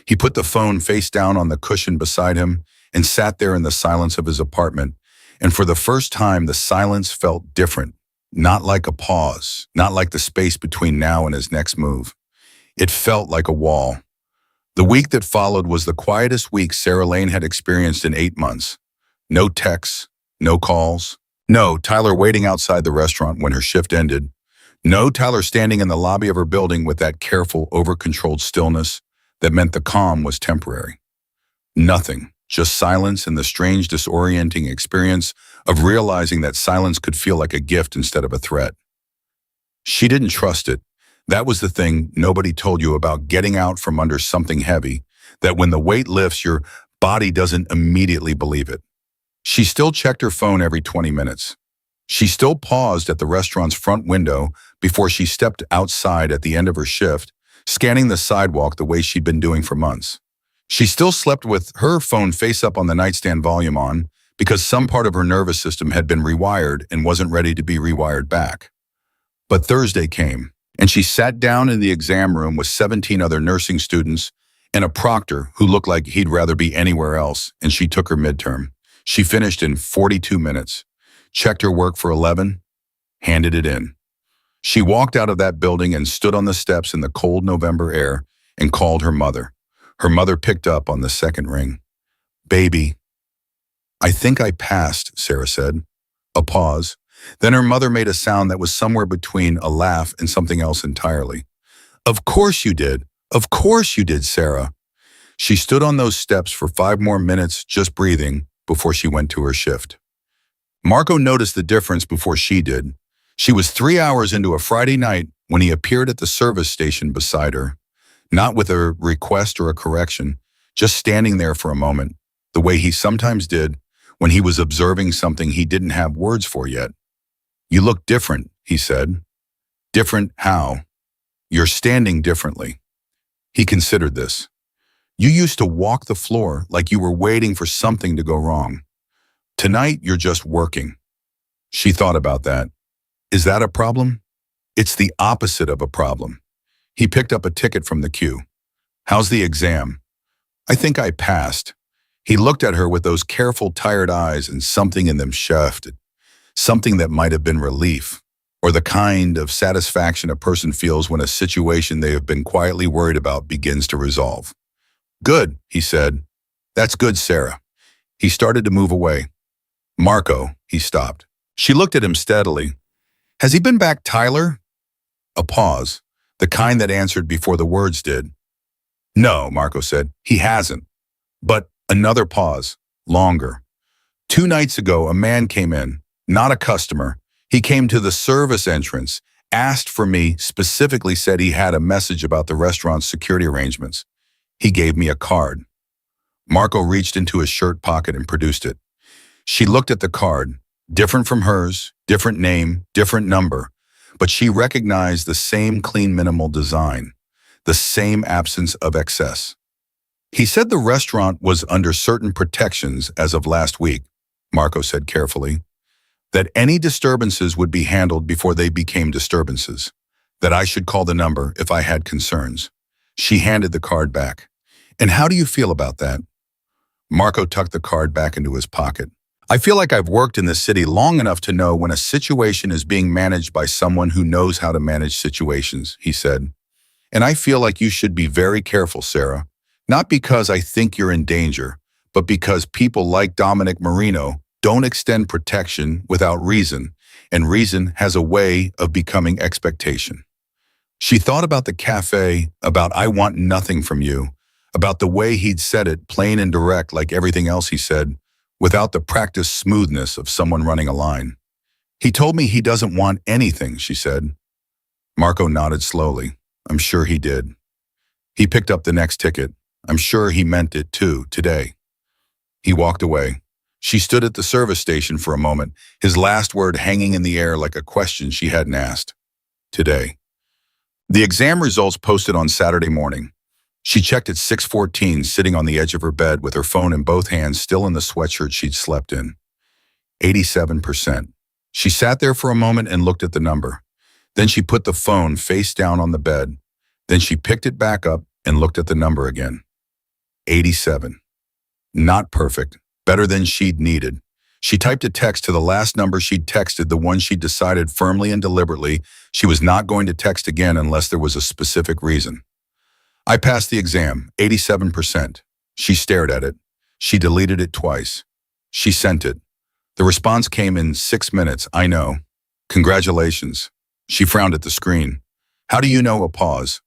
He put the phone face down on the cushion beside him and sat there in the silence of his apartment, and for the first time the silence felt different. Not like a pause, not like the space between now and his next move. It felt like a wall. The week that followed was the quietest week Sarah Lane had experienced in 8 months. No texts, no calls. No Tyler waiting outside the restaurant when her shift ended. No Tyler standing in the lobby of her building with that careful, over-controlled stillness that meant the calm was temporary. Nothing, just silence and the strange, disorienting experience of realizing that silence could feel like a gift instead of a threat. She didn't trust it. That was the thing nobody told you about getting out from under something heavy, that when the weight lifts, your body doesn't immediately believe it. She still checked her phone every 20 minutes. She still paused at the restaurant's front window before she stepped outside at the end of her shift, scanning the sidewalk the way she'd been doing for months. She still slept with her phone face up on the nightstand, volume on, because some part of her nervous system had been rewired and wasn't ready to be rewired back. But Thursday came, and she sat down in the exam room with 17 other nursing students and a proctor who looked like he'd rather be anywhere else, and she took her midterm. She finished in 42 minutes, checked her work for 11, handed it in. She walked out of that building and stood on the steps in the cold November air and called her mother. Her mother picked up on the second ring. "Baby." "I think I passed," Sarah said. A pause. Then her mother made a sound that was somewhere between a laugh and something else entirely. "Of course you did. Of course you did, Sarah." She stood on those steps for 5 more minutes, just breathing, before she went to her shift. Marco noticed the difference before she did. She was 3 hours into a Friday night when he appeared at the service station beside her, not with a request or a correction, just standing there for a moment, the way he sometimes did when he was observing something he didn't have words for yet. "You look different," he said. "Different how?" "You're standing differently." He considered this. "You used to walk the floor like you were waiting for something to go wrong. Tonight, you're just working." She thought about that. Is that a problem? It's the opposite of a problem. He picked up a ticket from the queue. "How's the exam?" "I think I passed." He looked at her with those careful, tired eyes, and something in them shifted. Something that might have been relief, or the kind of satisfaction a person feels when a situation they have been quietly worried about begins to resolve. "Good," he said. "That's good, Sarah." He started to move away. "Marco," he stopped. She looked at him steadily. "Has he been back, Tyler?" A pause, the kind that answered before the words did. "No," Marco said, "he hasn't." But another pause, longer. 2 nights ago, a man came in, not a customer. He came to the service entrance, asked for me, specifically said he had a message about the restaurant's security arrangements. He gave me a card. Marco reached into his shirt pocket and produced it. She looked at the card, different from hers, different name, different number, but she recognized the same clean, minimal design, the same absence of excess. "He said the restaurant was under certain protections as of last week," Marco said carefully, "that any disturbances would be handled before they became disturbances, that I should call the number if I had concerns." She handed the card back. "And how do you feel about that?" Marco tucked the card back into his pocket. "I feel like I've worked in this city long enough to know when a situation is being managed by someone who knows how to manage situations," he said. And I feel like you should be very careful, Sarah. Not because I think you're in danger, but because people like Dominic Marino don't extend protection without reason, and reason has a way of becoming expectation. She thought about the cafe, about I want nothing from you, about the way he'd said it, plain and direct like everything else he said, without the practiced smoothness of someone running a line. He told me he doesn't want anything, she said. Marco nodded slowly. I'm sure he did. He picked up the next ticket. I'm sure he meant it too, today. He walked away. She stood at the service station for a moment, his last word hanging in the air like a question she hadn't asked. Today. The exam results posted on Saturday morning. She checked at 6:14, sitting on the edge of her bed with her phone in both hands, still in the sweatshirt she'd slept in. 87%. She sat there for a moment and looked at the number. Then she put the phone face down on the bed. Then she picked it back up and looked at the number again. 87. Not perfect. Better than she'd needed. She typed a text to the last number she'd texted, the one she'd decided firmly and deliberately she was not going to text again unless there was a specific reason. I passed the exam, 87%. She stared at it. She deleted it twice. She sent it. The response came in 6 minutes, I know. Congratulations. She frowned at the screen. How do you know? A pause.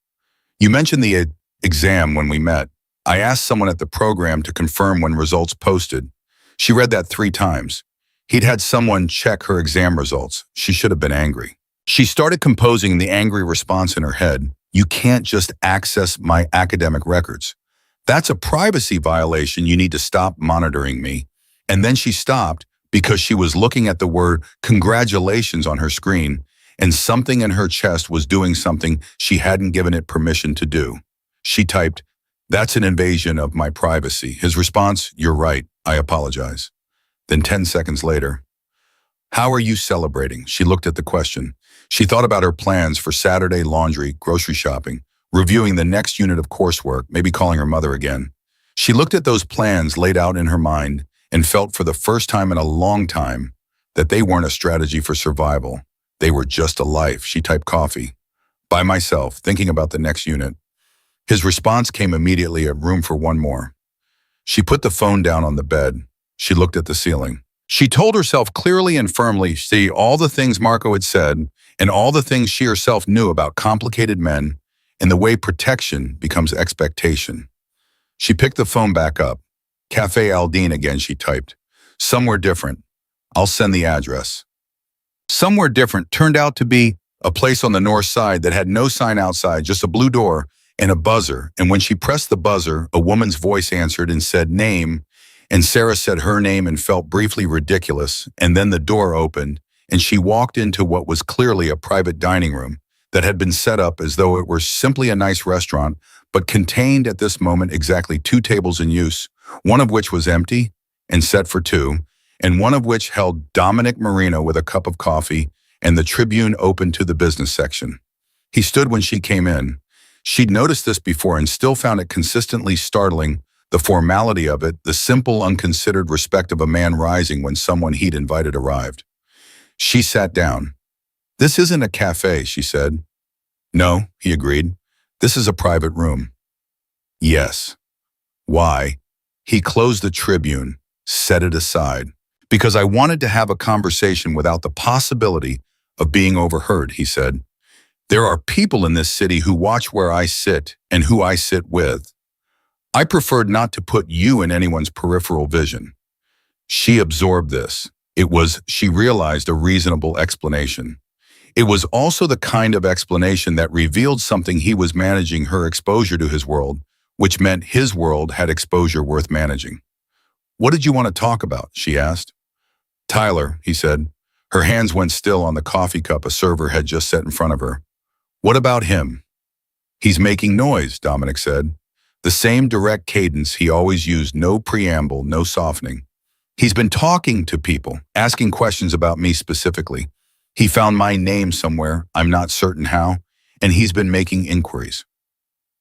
You mentioned the exam when we met. I asked someone at the program to confirm when results posted. She read that 3 times. He'd had someone check her exam results. She should have been angry. She started composing the angry response in her head. You can't just access my academic records. That's a privacy violation. You need to stop monitoring me. And then she stopped because she was looking at the word congratulations on her screen, and something in her chest was doing something she hadn't given it permission to do. She typed, that's an invasion of my privacy. His response, you're right, I apologize. Then 10 seconds later, how are you celebrating? She looked at the question. She thought about her plans for Saturday laundry, grocery shopping, reviewing the next unit of coursework, maybe calling her mother again. She looked at those plans laid out in her mind and felt for the first time in a long time that they weren't a strategy for survival. They were just a life. She typed coffee. By myself, thinking about the next unit. His response came immediately, a room for one more. She put the phone down on the bed. She looked at the ceiling. She told herself clearly and firmly, see all the things Marco had said and all the things she herself knew about complicated men and the way protection becomes expectation. She picked the phone back up. Cafe Aldine again, she typed. Somewhere different. I'll send the address. Somewhere different turned out to be a place on the north side that had no sign outside, just a blue door and a buzzer. And when she pressed the buzzer, a woman's voice answered and said name, and Sarah said her name and felt briefly ridiculous. And then the door opened and she walked into what was clearly a private dining room that had been set up as though it were simply a nice restaurant, but contained at this moment exactly 2 tables in use, one of which was empty and set for 2, and one of which held Dominic Marino with a cup of coffee and the Tribune open to the business section. He stood when she came in. She'd noticed this before and still found it consistently startling, the formality of it, the simple, unconsidered respect of a man rising when someone he'd invited arrived. She sat down. This isn't a cafe, she said. No, he agreed. This is a private room. Yes. Why? He closed the Tribune, set it aside. Because I wanted to have a conversation without the possibility of being overheard, he said. There are people in this city who watch where I sit and who I sit with. I preferred not to put you in anyone's peripheral vision. She absorbed this. It was, she realized, a reasonable explanation. It was also the kind of explanation that revealed something he was managing her exposure to his world, which meant his world had exposure worth managing. What did you want to talk about? She asked. Tyler, he said. Her hands went still on the coffee cup a server had just set in front of her. What about him? He's making noise, Dominic said. The same direct cadence he always used, no preamble, no softening. He's been talking to people, asking questions about me specifically. He found my name somewhere, I'm not certain how, and he's been making inquiries.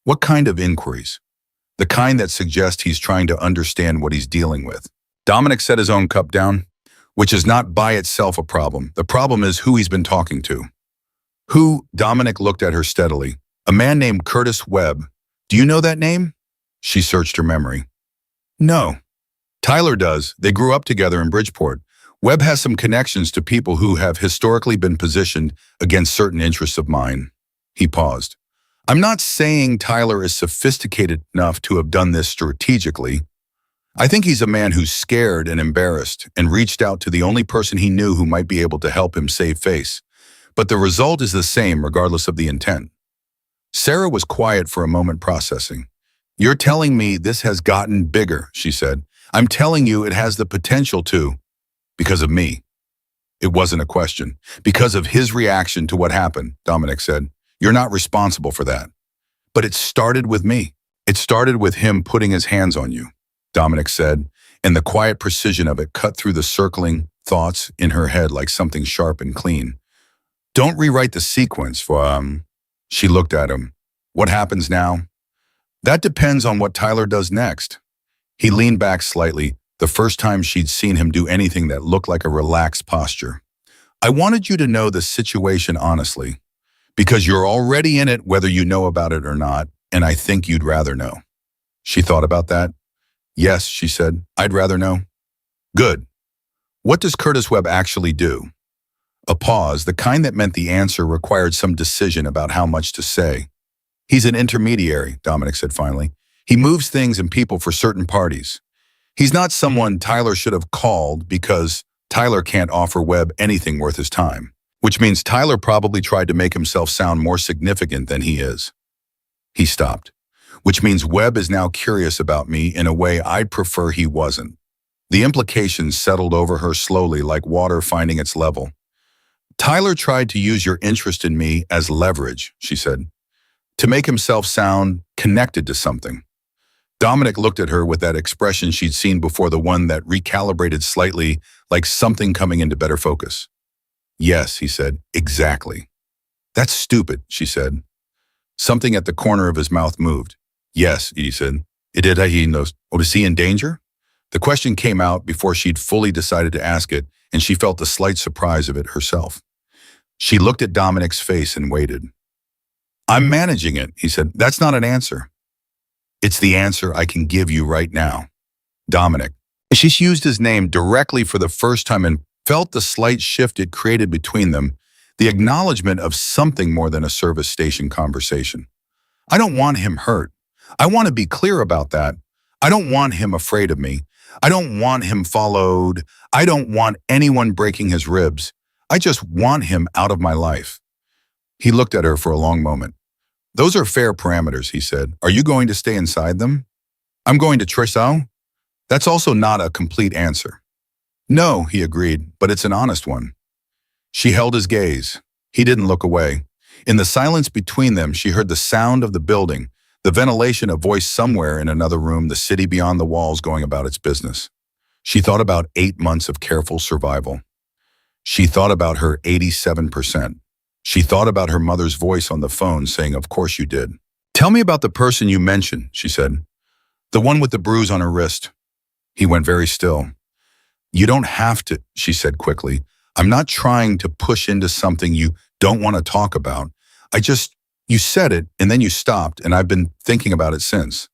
What kind of inquiries? The kind that suggest he's trying to understand what he's dealing with. Dominic set his own cup down, which is not by itself a problem. The problem is who he's been talking to. Who? Dominic looked at her steadily. A man named Curtis Webb. Do you know that name? She searched her memory. No. Tyler does. They grew up together in Bridgeport. Webb has some connections to people who have historically been positioned against certain interests of mine. He paused. I'm not saying Tyler is sophisticated enough to have done this strategically. I think he's a man who's scared and embarrassed and reached out to the only person he knew who might be able to help him save face. But the result is the same regardless of the intent. Sarah was quiet for a moment, processing. You're telling me this has gotten bigger, she said. I'm telling you it has the potential to, because of me. It wasn't a question. Because of his reaction to what happened, Dominic said. You're not responsible for that. But it started with me. It started with him putting his hands on you, Dominic said, and the quiet precision of it cut through the circling thoughts in her head like something sharp and clean. Don't rewrite the sequence for, She looked at him. What happens now? That depends on what Tyler does next. He leaned back slightly, the first time she'd seen him do anything that looked like a relaxed posture. I wanted you to know the situation honestly, because you're already in it whether you know about it or not, and I think you'd rather know. She thought about that. Yes, she said, I'd rather know. Good. What does Curtis Webb actually do? A pause, the kind that meant the answer required some decision about how much to say. He's an intermediary, Dominic said finally. He moves things and people for certain parties. He's not someone Tyler should have called because Tyler can't offer Webb anything worth his time, which means Tyler probably tried to make himself sound more significant than he is. He stopped, which means Webb is now curious about me in a way I'd prefer he wasn't. The implications settled over her slowly like water finding its level. Tyler tried to use your interest in me as leverage, she said, to make himself sound connected to something. Dominic looked at her with that expression she'd seen before, the one that recalibrated slightly, like something coming into better focus. Yes, he said, exactly. That's stupid, she said. Something at the corner of his mouth moved. Yes, he said. Is he in danger? The question came out before she'd fully decided to ask it, and she felt the slight surprise of it herself. She looked at Dominic's face and waited. I'm managing it, he said. That's not an answer. It's the answer I can give you right now. Dominic. She used his name directly for the first time and felt the slight shift it created between them, the acknowledgement of something more than a service station conversation. I don't want him hurt. I want to be clear about that. I don't want him afraid of me. I don't want him followed. I don't want anyone breaking his ribs. I just want him out of my life. He looked at her for a long moment. Those are fair parameters, he said. Are you going to stay inside them? I'm going to Trissau? That's also not a complete answer. No, he agreed, but it's an honest one. She held his gaze. He didn't look away. In the silence between them, she heard the sound of the building, the ventilation, a voice somewhere in another room, the city beyond the walls going about its business. She thought about 8 months of careful survival. She thought about her 87%. She thought about her mother's voice on the phone saying, of course you did. Tell me about the person you mentioned, she said. The one with the bruise on her wrist. He went very still. You don't have to, she said quickly. I'm not trying to push into something you don't want to talk about. You said it and then you stopped, and I've been thinking about it since.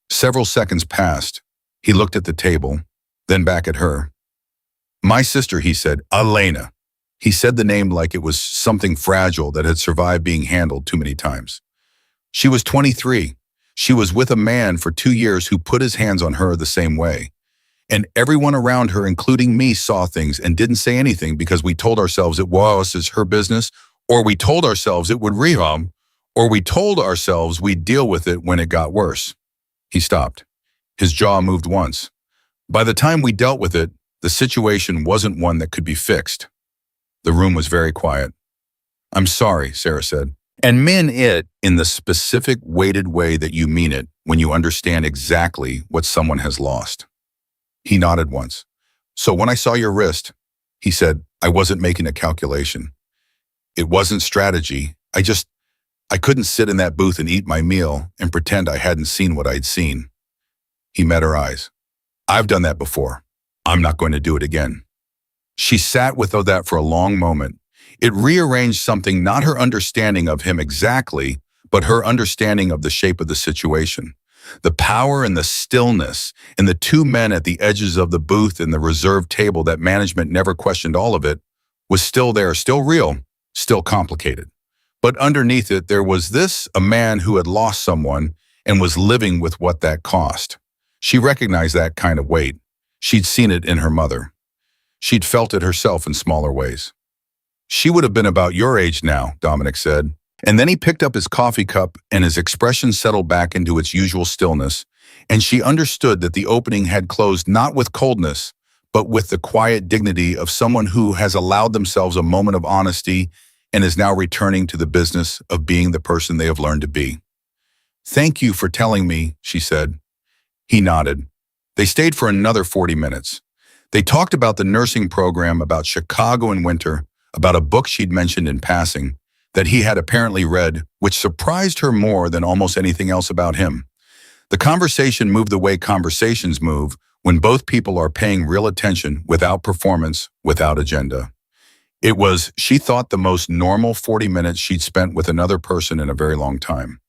Several seconds passed. He looked at the table, then back at her. My sister, he said, Elena. He said the name like it was something fragile that had survived being handled too many times. She was 23. She was with a man for 2 years who put his hands on her the same way. And everyone around her, including me, saw things and didn't say anything because we told ourselves it was her business, or we told ourselves it would rehab, or we told ourselves we'd deal with it when it got worse. He stopped. His jaw moved once. By the time we dealt with it, the situation wasn't one that could be fixed. The room was very quiet. I'm sorry, Sarah said. And mean it in the specific weighted way that you mean it when you understand exactly what someone has lost. He nodded once. So when I saw your wrist, he said, I wasn't making a calculation. It wasn't strategy. I couldn't sit in that booth and eat my meal and pretend I hadn't seen what I'd seen. He met her eyes. I've done that before. I'm not going to do it again. She sat with that for a long moment. It rearranged something, not her understanding of him exactly, but her understanding of the shape of the situation. The power and the stillness, and the two men at the edges of the booth and the reserved table that management never questioned all of it, was still there, still real, still complicated. But underneath it, there was a man who had lost someone and was living with what that cost. She recognized that kind of weight. She'd seen it in her mother. She'd felt it herself in smaller ways. She would have been about your age now, Dominic said. And then he picked up his coffee cup and his expression settled back into its usual stillness, and she understood that the opening had closed not with coldness, but with the quiet dignity of someone who has allowed themselves a moment of honesty and is now returning to the business of being the person they have learned to be. "Thank you for telling me," she said. He nodded. They stayed for another 40 minutes. They talked about the nursing program, about Chicago in winter, about a book she'd mentioned in passing that he had apparently read, which surprised her more than almost anything else about him. The conversation moved the way conversations move when both people are paying real attention without performance, without agenda. It was, she thought, the most normal 40 minutes she'd spent with another person in a very long time.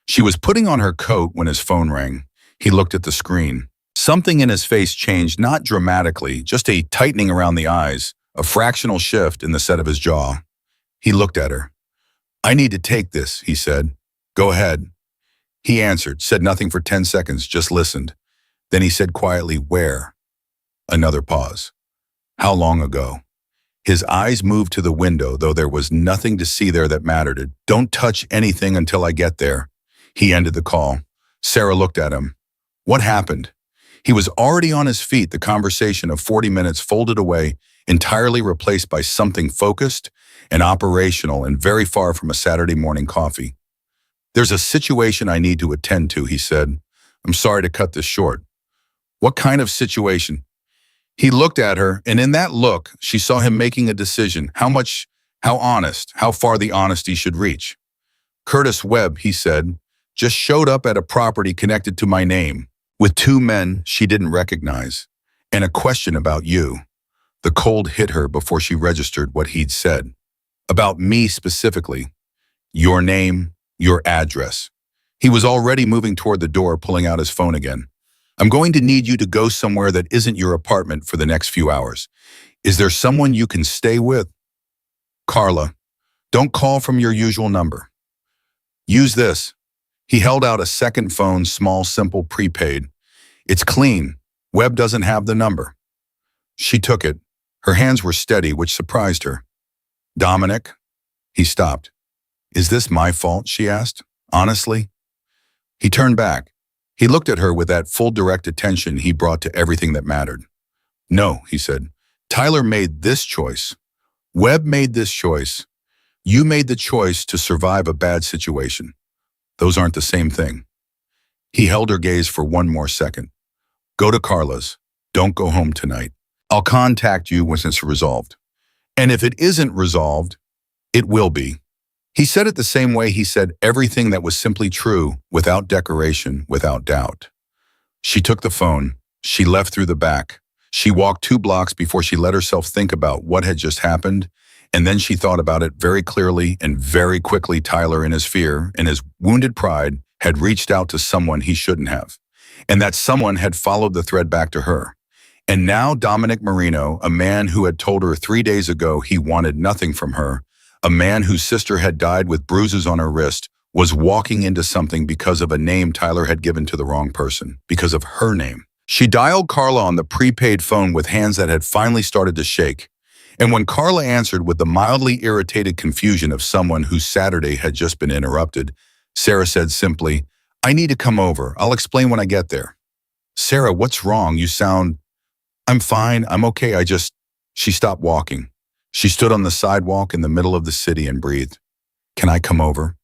She was putting on her coat when his phone rang. He looked at the screen. Something in his face changed, not dramatically, just a tightening around the eyes, a fractional shift in the set of his jaw. He looked at her. "I need to take this," he said. "Go ahead." He answered, said nothing for 10 seconds, just listened. Then he said quietly, "Where?" Another pause. "How long ago?" His eyes moved to the window, though there was nothing to see there that mattered. "Don't touch anything until I get there." He ended the call. Sarah looked at him. What happened? He was already on his feet, the conversation of 40 minutes folded away, entirely replaced by something focused and operational and very far from a Saturday morning coffee. "There's a situation I need to attend to," he said. "I'm sorry to cut this short." "What kind of situation?" He looked at her, and in that look, she saw him making a decision. How much, how honest, how far the honesty should reach. "Curtis Webb," he said, "just showed up at a property connected to my name, with two men she didn't recognize, and a question about you." The cold hit her before she registered what he'd said. "About me specifically. Your name, your address." He was already moving toward the door, pulling out his phone again. "I'm going to need you to go somewhere that isn't your apartment for the next few hours. Is there someone you can stay with?" "Carla. Don't call from your usual number. Use this." He held out a second phone, small, simple, prepaid. "It's clean. Webb doesn't have the number." She took it. Her hands were steady, which surprised her. "Dominic?" He stopped. "Is this my fault?" she asked. "Honestly?" He turned back. He looked at her with that full direct attention he brought to everything that mattered. "No," he said. "Tyler made this choice. Webb made this choice. You made the choice to survive a bad situation. Those aren't the same thing." He held her gaze for one more second. "Go to Carla's. Don't go home tonight. I'll contact you once it's resolved. And if it isn't resolved, it will be." He said it the same way he said everything that was simply true, without decoration, without doubt. She took the phone. She left through the back. She walked 2 blocks before she let herself think about what had just happened, and then she thought about it very clearly and very quickly. Tyler, in his fear and his wounded pride, had reached out to someone he shouldn't have, and that someone had followed the thread back to her. And now Dominic Marino, a man who had told her 3 days ago he wanted nothing from her, a man whose sister had died with bruises on her wrist, was walking into something because of a name Tyler had given to the wrong person, because of her name. She dialed Carla on the prepaid phone with hands that had finally started to shake. And when Carla answered with the mildly irritated confusion of someone whose Saturday had just been interrupted, Sarah said simply, "I need to come over. I'll explain when I get there." "Sarah, what's wrong? You sound..." "I'm fine. I'm okay. She stopped walking. She stood on the sidewalk in the middle of the city and breathed. "Can I come over?"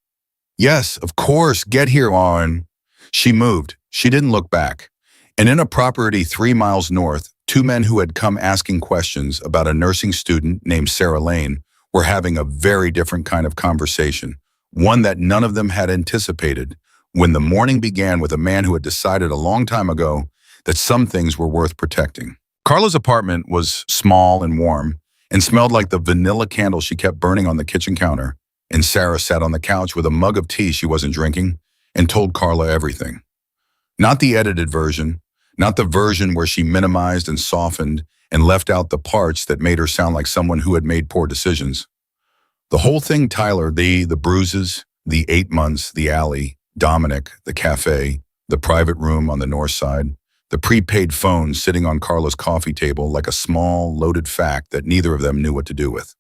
"Yes, of course. Get here, on." She moved. She didn't look back. And in a property 3 miles north, 2 men who had come asking questions about a nursing student named Sarah Lane were having a very different kind of conversation, one that none of them had anticipated, when the morning began with a man who had decided a long time ago that some things were worth protecting. Carla's apartment was small and warm and smelled like the vanilla candle she kept burning on the kitchen counter. and Sarah sat on the couch with a mug of tea she wasn't drinking and told Carla everything. Not the edited version, not the version where she minimized and softened and left out the parts that made her sound like someone who had made poor decisions. The whole thing, Tyler, the bruises, the 8 months, the alley, Dominic, the cafe, the private room on the north side, the prepaid phone sitting on Carla's coffee table like a small, loaded fact that neither of them knew what to do with.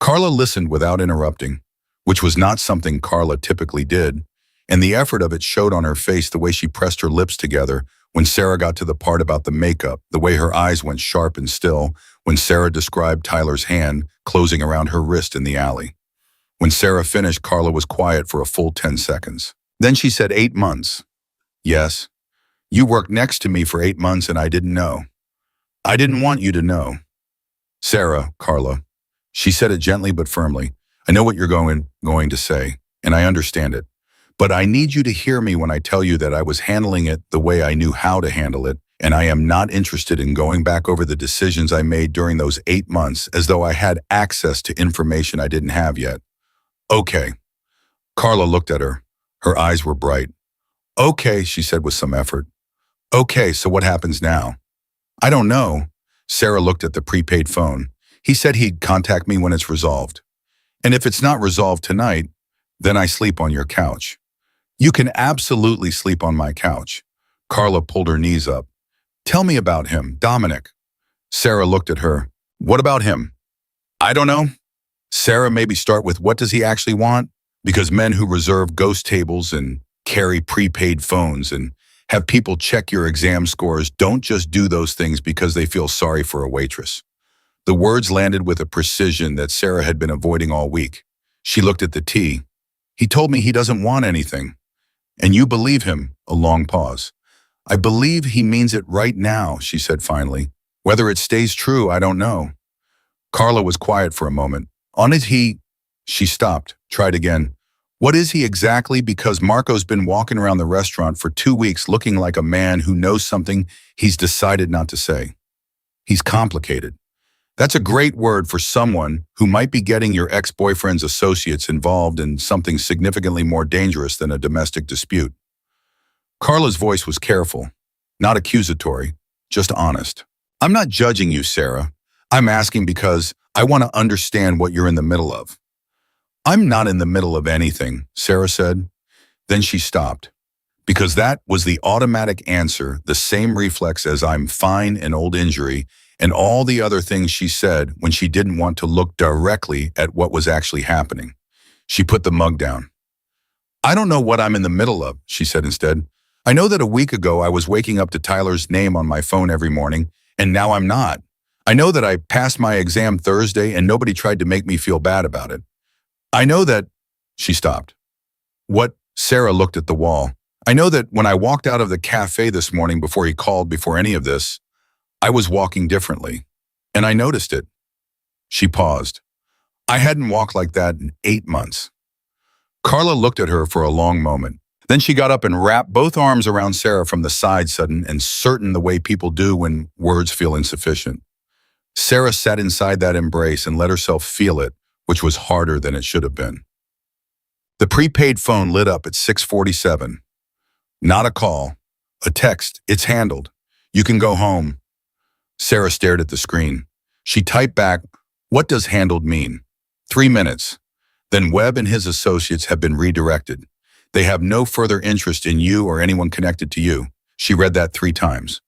Carla listened without interrupting, which was not something Carla typically did, and the effort of it showed on her face the way she pressed her lips together when Sarah got to the part about the makeup, the way her eyes went sharp and still when Sarah described Tyler's hand closing around her wrist in the alley. When Sarah finished, Carla was quiet for a full 10 seconds. Then she said, 8 months. Yes. You worked next to me for 8 months and I didn't know. I didn't want you to know. Sarah, Carla. She said it gently but firmly. I know what you're going to say, and I understand it. But I need you to hear me when I tell you that I was handling it the way I knew how to handle it, and I am not interested in going back over the decisions I made during those 8 months as though I had access to information I didn't have yet. Okay. Carla looked at her. Her eyes were bright. Okay, she said with some effort. Okay, so what happens now? I don't know. Sarah looked at the prepaid phone. He said he'd contact me when it's resolved. And if it's not resolved tonight, then I sleep on your couch. You can absolutely sleep on my couch. Carla pulled her knees up. Tell me about him, Dominic. Sarah looked at her. What about him? I don't know. Sarah, maybe start with what does he actually want? Because men who reserve ghost tables and carry prepaid phones and have people check your exam scores don't just do those things because they feel sorry for a waitress. The words landed with a precision that Sarah had been avoiding all week. She looked at the tea. He told me he doesn't want anything. And you believe him? A long pause. I believe he means it right now, she said finally. Whether it stays true, I don't know. Carla was quiet for a moment. On it he... She stopped, tried again. What is he exactly? Because Marco's been walking around the restaurant for 2 weeks looking like a man who knows something he's decided not to say. He's complicated. That's a great word for someone who might be getting your ex-boyfriend's associates involved in something significantly more dangerous than a domestic dispute. Carla's voice was careful, not accusatory, just honest. I'm not judging you, Sarah. I'm asking because I want to understand what you're in the middle of. I'm not in the middle of anything, Sarah said. Then she stopped, because that was the automatic answer, the same reflex as I'm fine and old injury, and all the other things she said when she didn't want to look directly at what was actually happening. She put the mug down. I don't know what I'm in the middle of, she said instead. I know that a week ago I was waking up to Tyler's name on my phone every morning, and now I'm not. I know that I passed my exam Thursday and nobody tried to make me feel bad about it. I know that... She stopped. What? Sarah looked at the wall. I know that when I walked out of the cafe this morning before he called, before any of this, I was walking differently, and I noticed it. She paused. I hadn't walked like that in 8 months. Carla looked at her for a long moment. Then she got up and wrapped both arms around Sarah from the side, sudden and certain the way people do when words feel insufficient. Sarah sat inside that embrace and let herself feel it, which was harder than it should have been. The prepaid phone lit up at 6:47. Not a call. A text. It's handled. You can go home. Sarah stared at the screen. She typed back, what does handled mean? 3 minutes. Then Webb and his associates have been redirected. They have no further interest in you or anyone connected to you. She read that 3 times.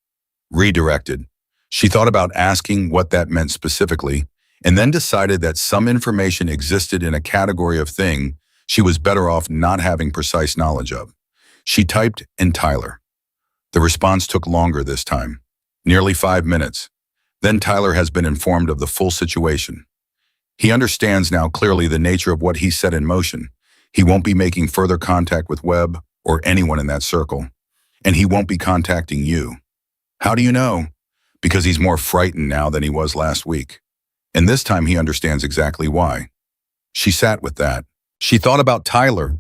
Redirected. She thought about asking what that meant specifically, and then decided that some information existed in a category of thing she was better off not having precise knowledge of. She typed in Tyler. The response took longer this time, nearly 5 minutes. Then Tyler has been informed of the full situation. He understands now clearly the nature of what he set in motion. He won't be making further contact with Webb or anyone in that circle, and he won't be contacting you. How do you know? Because he's more frightened now than he was last week. And this time he understands exactly why. She sat with that. She thought about Tyler.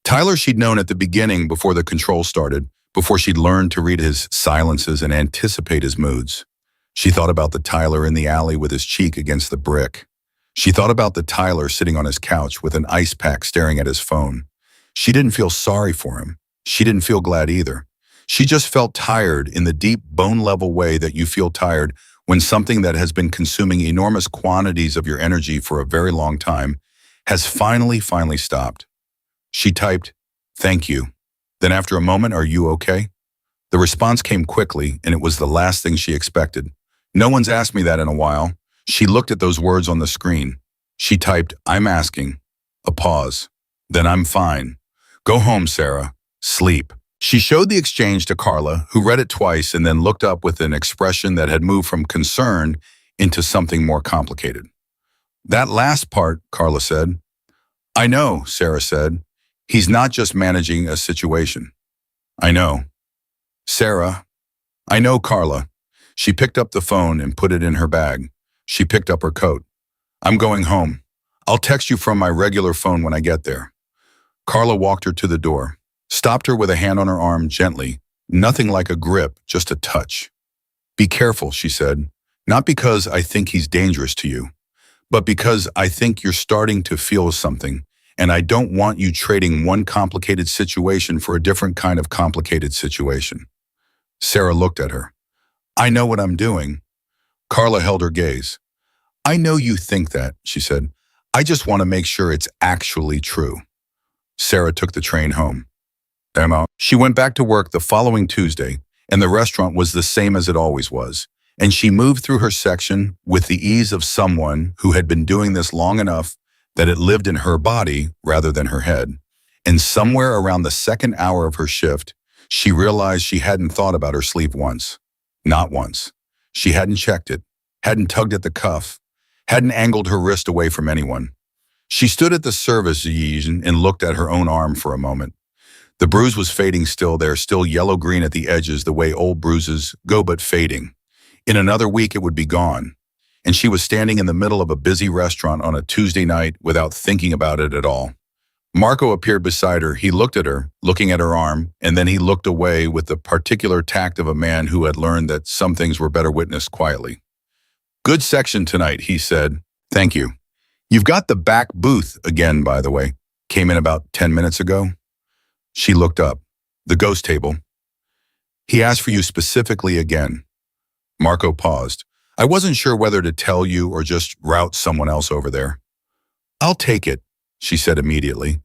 Tyler she'd known at the beginning before the control started, before she'd learned to read his silences and anticipate his moods. She thought about the Tyler in the alley with his cheek against the brick. She thought about the Tyler sitting on his couch with an ice pack staring at his phone. She didn't feel sorry for him. She didn't feel glad either. She just felt tired in the deep bone-level way that you feel tired when something that has been consuming enormous quantities of your energy for a very long time has finally stopped. She typed, "Thank you." Then after a moment, "Are you okay?" The response came quickly, and it was the last thing she expected. "No one's asked me that in a while." She looked at those words on the screen. She typed, "I'm asking." A pause. "Then I'm fine. Go home, Sarah. Sleep." She showed the exchange to Carla, who read it twice and then looked up with an expression that had moved from concern into something more complicated. "That last part," Carla said. "I know," Sarah said. "He's not just managing a situation." "I know." "Sarah." "I know, Carla." She picked up the phone and put it in her bag. She picked up her coat. "I'm going home. I'll text you from my regular phone when I get there." Carla walked her to the door, stopped her with a hand on her arm gently, nothing like a grip, just a touch. "Be careful," she said, "not because I think he's dangerous to you, but because I think you're starting to feel something, and I don't want you trading one complicated situation for a different kind of complicated situation." Sarah looked at her. "I know what I'm doing." Carla held her gaze. "I know you think that," she said. "I just want to make sure it's actually true." Sarah took the train home. Emma. She went back to work the following Tuesday, and the restaurant was the same as it always was, and she moved through her section with the ease of someone who had been doing this long enough that it lived in her body rather than her head. And somewhere around the second hour of her shift, she realized she hadn't thought about her sleep once. Not once. She hadn't checked it, hadn't tugged at the cuff, hadn't angled her wrist away from anyone. She stood at the service and looked at her own arm for a moment. The bruise was fading still there, still yellow-green at the edges the way old bruises go, but fading. In another week it would be gone. And she was standing in the middle of a busy restaurant on a Tuesday night without thinking about it at all. Marco appeared beside her. He looked at her, looking at her arm, and then he looked away with the particular tact of a man who had learned that some things were better witnessed quietly. "Good section tonight," he said. "Thank you. You've got the back booth again, by the way. Came in about 10 minutes ago." She looked up. "The ghost table." "He asked for you specifically again." Marco paused. "I wasn't sure whether to tell you or just route someone else over there." "I'll take it," she said immediately.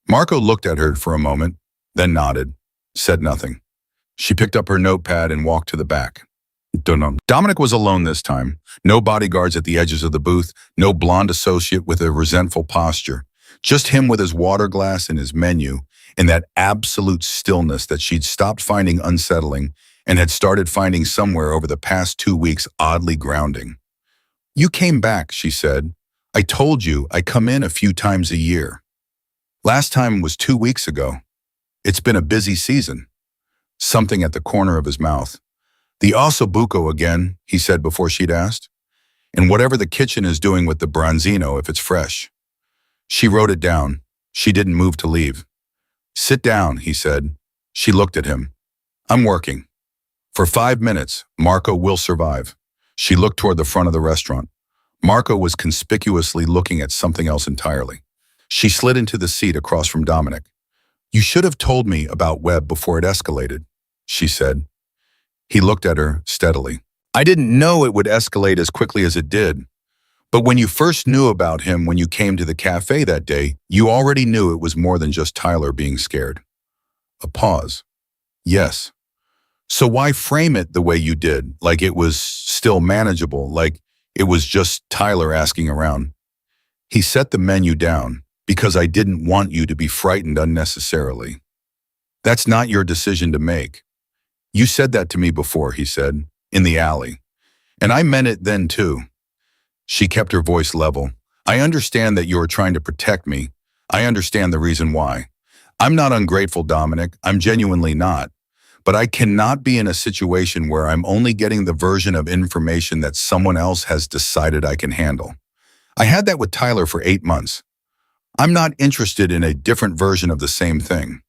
Marco looked at her for a moment, then nodded, said nothing. She picked up her notepad and walked to the back. Dominic was alone this time. No bodyguards at the edges of the booth, no blonde associate with a resentful posture. Just him with his water glass and his menu, and that absolute stillness that she'd stopped finding unsettling and had started finding somewhere over the past 2 weeks oddly grounding. "You came back," she said. "I told you I come in a few times a year. Last time was 2 weeks ago. It's been a busy season." Something at the corner of his mouth. "The ossobuco again," he said before she'd asked. "And whatever the kitchen is doing with the branzino if it's fresh." She wrote it down. She didn't move to leave. "Sit down," he said. She looked at him. "I'm working. For 5 minutes, Marco will survive." She looked toward the front of the restaurant. Marco was conspicuously looking at something else entirely. She slid into the seat across from Dominic. "You should have told me about Webb before it escalated," she said. He looked at her steadily. "I didn't know it would escalate as quickly as it did. But when you first knew about him when you came to the cafe that day, you already knew it was more than just Tyler being scared." A pause. "Yes. So why frame it the way you did, like it was still manageable, like it was just Tyler asking around?" He set the menu down. "Because I didn't want you to be frightened unnecessarily. That's not your decision to make. You said that to me before," he said, "in the alley. And I meant it then too." She kept her voice level. "I understand that you are trying to protect me. I understand the reason why. I'm not ungrateful, Dominic. I'm genuinely not. But I cannot be in a situation where I'm only getting the version of information that someone else has decided I can handle. I had that with Tyler for 8 months. I'm not interested in a different version of the same thing."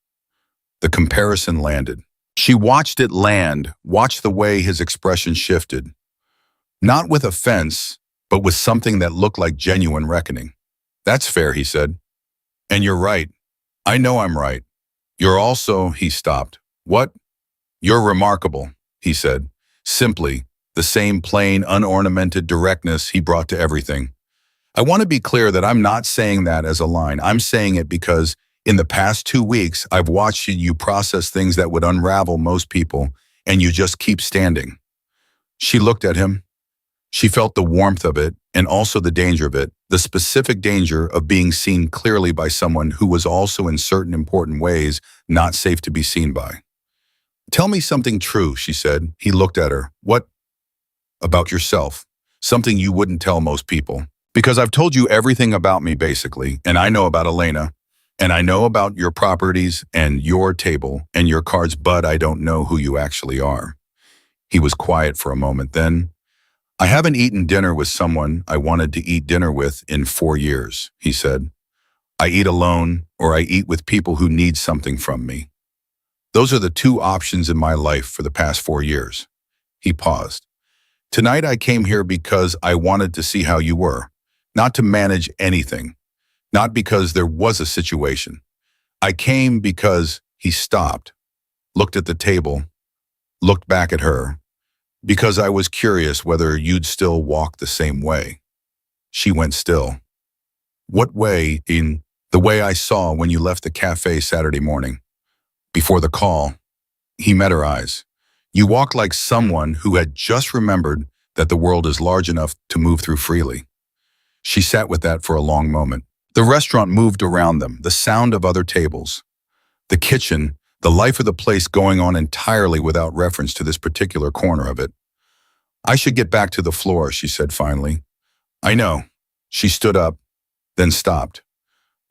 The comparison landed. She watched it land, watched the way his expression shifted. Not with offense, but with something that looked like genuine reckoning. That's fair, he said. And you're right. I know I'm right. You're also, he stopped. What? You're remarkable, he said. Simply, the same plain, unornamented directness he brought to everything. I want to be clear that I'm not saying that as a line. I'm saying it because in the past 2 weeks, I've watched you process things that would unravel most people, and you just keep standing. She looked at him. She felt the warmth of it and also the danger of it, the specific danger of being seen clearly by someone who was also in certain important ways not safe to be seen by. Tell me something true, she said. He looked at her. What? About yourself. Something you wouldn't tell most people. Because I've told you everything about me, basically, and I know about Elena, and I know about your properties and your table and your cards, but I don't know who you actually are. He was quiet for a moment. Then, I haven't eaten dinner with someone I wanted to eat dinner with in 4 years, he said. I eat alone, or I eat with people who need something from me. Those are the two options in my life for the past 4 years. He paused. Tonight I came here because I wanted to see how you were, not to manage anything, not because there was a situation. I came because he stopped, looked at the table, looked back at her, because I was curious whether you'd still walk the same way. She went still. What way? In the way I saw when you left the cafe Saturday morning. Before the call, he met her eyes. You walked like someone who had just remembered that the world is large enough to move through freely. She sat with that for a long moment. The restaurant moved around them, the sound of other tables. The kitchen, the life of the place going on entirely without reference to this particular corner of it. I should get back to the floor, she said finally. I know. She stood up, then stopped.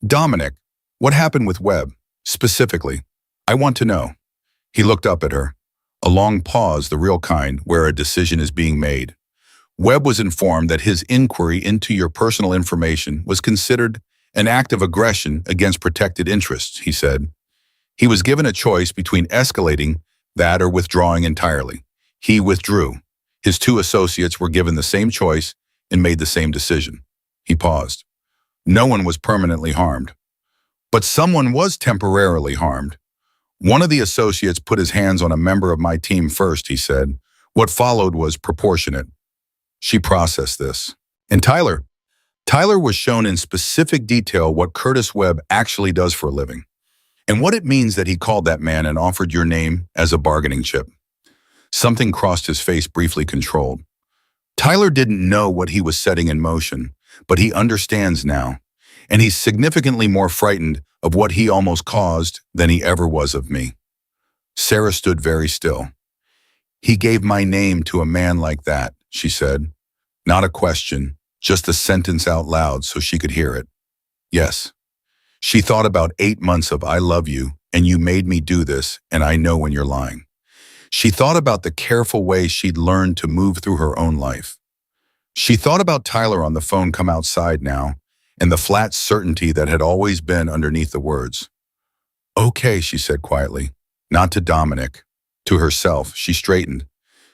Dominic, what happened with Webb, specifically? I want to know. He looked up at her. A long pause, the real kind, where a decision is being made. Webb was informed that his inquiry into your personal information was considered an act of aggression against protected interests, he said. He was given a choice between escalating that or withdrawing entirely. He withdrew. His 2 associates were given the same choice and made the same decision. He paused. No one was permanently harmed. But someone was temporarily harmed. One of the associates put his hands on a member of my team first, he said. What followed was proportionate. She processed this. And Tyler was shown in specific detail what Curtis Webb actually does for a living, and what it means that he called that man and offered your name as a bargaining chip. Something crossed his face, briefly controlled. Tyler didn't know what he was setting in motion, but he understands now, and he's significantly more frightened of what he almost caused than he ever was of me. Sarah stood very still. He gave my name to a man like that, she said. Not a question, just a sentence out loud so she could hear it. Yes. She thought about 8 months of I love you, and you made me do this, and I know when you're lying. She thought about the careful way she'd learned to move through her own life. She thought about Tyler on the phone come outside now, and the flat certainty that had always been underneath the words. Okay, she said quietly, not to Dominic. To herself, she straightened.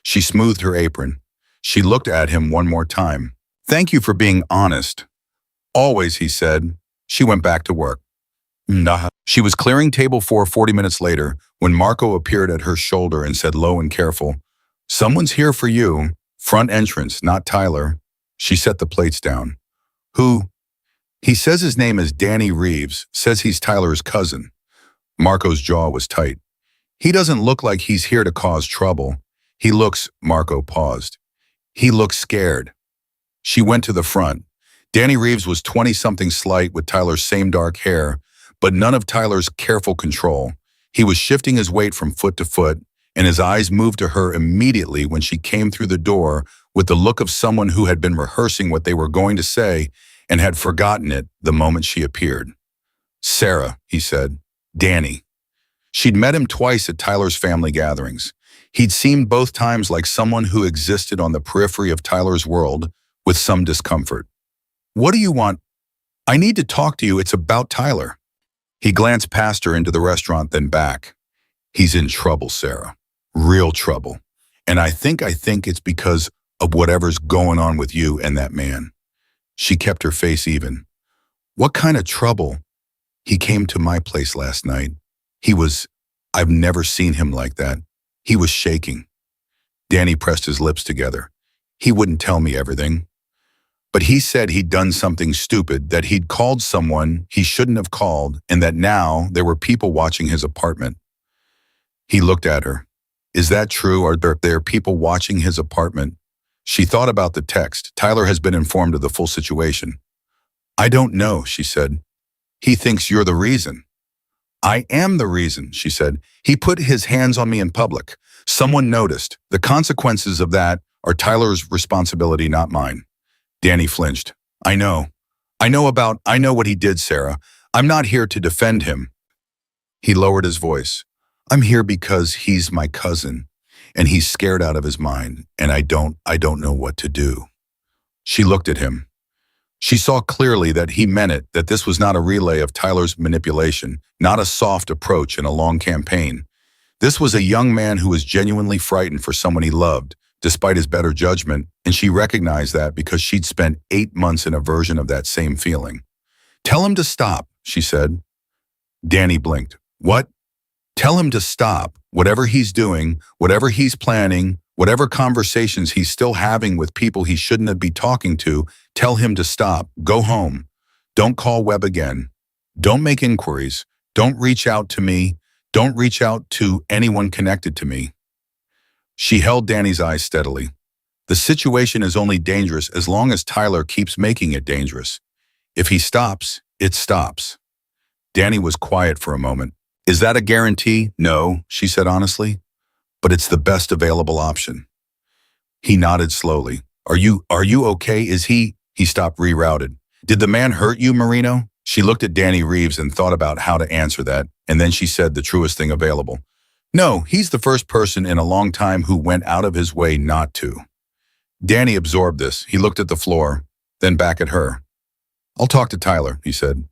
She smoothed her apron. She looked at him one more time. Thank you for being honest. Always, he said. She went back to work. Nah. She was clearing table 4 40 minutes later when Marco appeared at her shoulder and said low and careful, Someone's here for you. Front entrance, not Tyler. She set the plates down. Who? He says his name is Danny Reeves, says he's Tyler's cousin. Marco's jaw was tight. He doesn't look like he's here to cause trouble. He looks, Marco paused. He looks scared. She went to the front. Danny Reeves was 20-something slight with Tyler's same dark hair, but none of Tyler's careful control. He was shifting his weight from foot to foot, and his eyes moved to her immediately when she came through the door with the look of someone who had been rehearsing what they were going to say and had forgotten it the moment she appeared. Sarah, he said. Danny. She'd met him twice at Tyler's family gatherings. He'd seemed both times like someone who existed on the periphery of Tyler's world with some discomfort. What do you want? I need to talk to you. It's about Tyler. He glanced past her into the restaurant, then back. He's in trouble, Sarah. Real trouble. And I think it's because of whatever's going on with you and that man. She kept her face even. What kind of trouble? He came to my place last night. He was, I've never seen him like that. He was shaking. Danny pressed his lips together. He wouldn't tell me everything. But he said he'd done something stupid, that he'd called someone he shouldn't have called, and that now there were people watching his apartment. He looked at her. Is that true? Are there people watching his apartment? She thought about the text. Tyler has been informed of the full situation. I don't know, she said. He thinks you're the reason. I am the reason, she said. He put his hands on me in public. Someone noticed. The consequences of that are Tyler's responsibility, not mine. Danny flinched. I know what he did, Sarah. I'm not here to defend him. He lowered his voice. I'm here because he's my cousin, and he's scared out of his mind, and I don't know what to do. She looked at him. She saw clearly that he meant it, that this was not a relay of Tyler's manipulation, not a soft approach in a long campaign. This was a young man who was genuinely frightened for someone he loved, despite his better judgment, and she recognized that because she'd spent 8 months in a version of that same feeling. Tell him to stop, she said. Danny blinked. What? Tell him to stop. Whatever he's doing, whatever he's planning, whatever conversations he's still having with people he shouldn't be talking to, tell him to stop. Go home. Don't call Webb again. Don't make inquiries. Don't reach out to me. Don't reach out to anyone connected to me. She held Danny's eyes steadily. The situation is only dangerous as long as Tyler keeps making it dangerous. If he stops, it stops. Danny was quiet for a moment. Is that a guarantee? No, she said honestly, but it's the best available option. He nodded slowly. Are you okay? He stopped, rerouted. Did the man hurt you, Marino? She looked at Danny Reeves and thought about how to answer that, and then she said the truest thing available. No, he's the first person in a long time who went out of his way not to. Danny absorbed this. He looked at the floor, then back at her. I'll talk to Tyler, he said.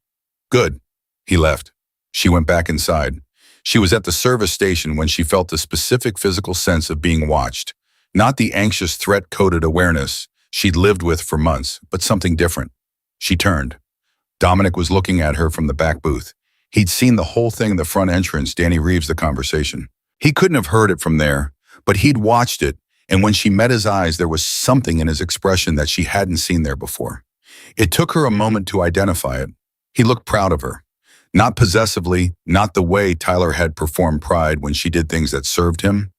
Good. He left. She went back inside. She was at the service station when she felt the specific physical sense of being watched, not the anxious threat-coded awareness she'd lived with for months, but something different. She turned. Dominic was looking at her from the back booth. He'd seen the whole thing in the front entrance, Danny Reeves' the conversation. He couldn't have heard it from there, but he'd watched it, and when she met his eyes, there was something in his expression that she hadn't seen there before. It took her a moment to identify it. He looked proud of her. Not possessively, not the way Tyler had performed pride when she did things that served him.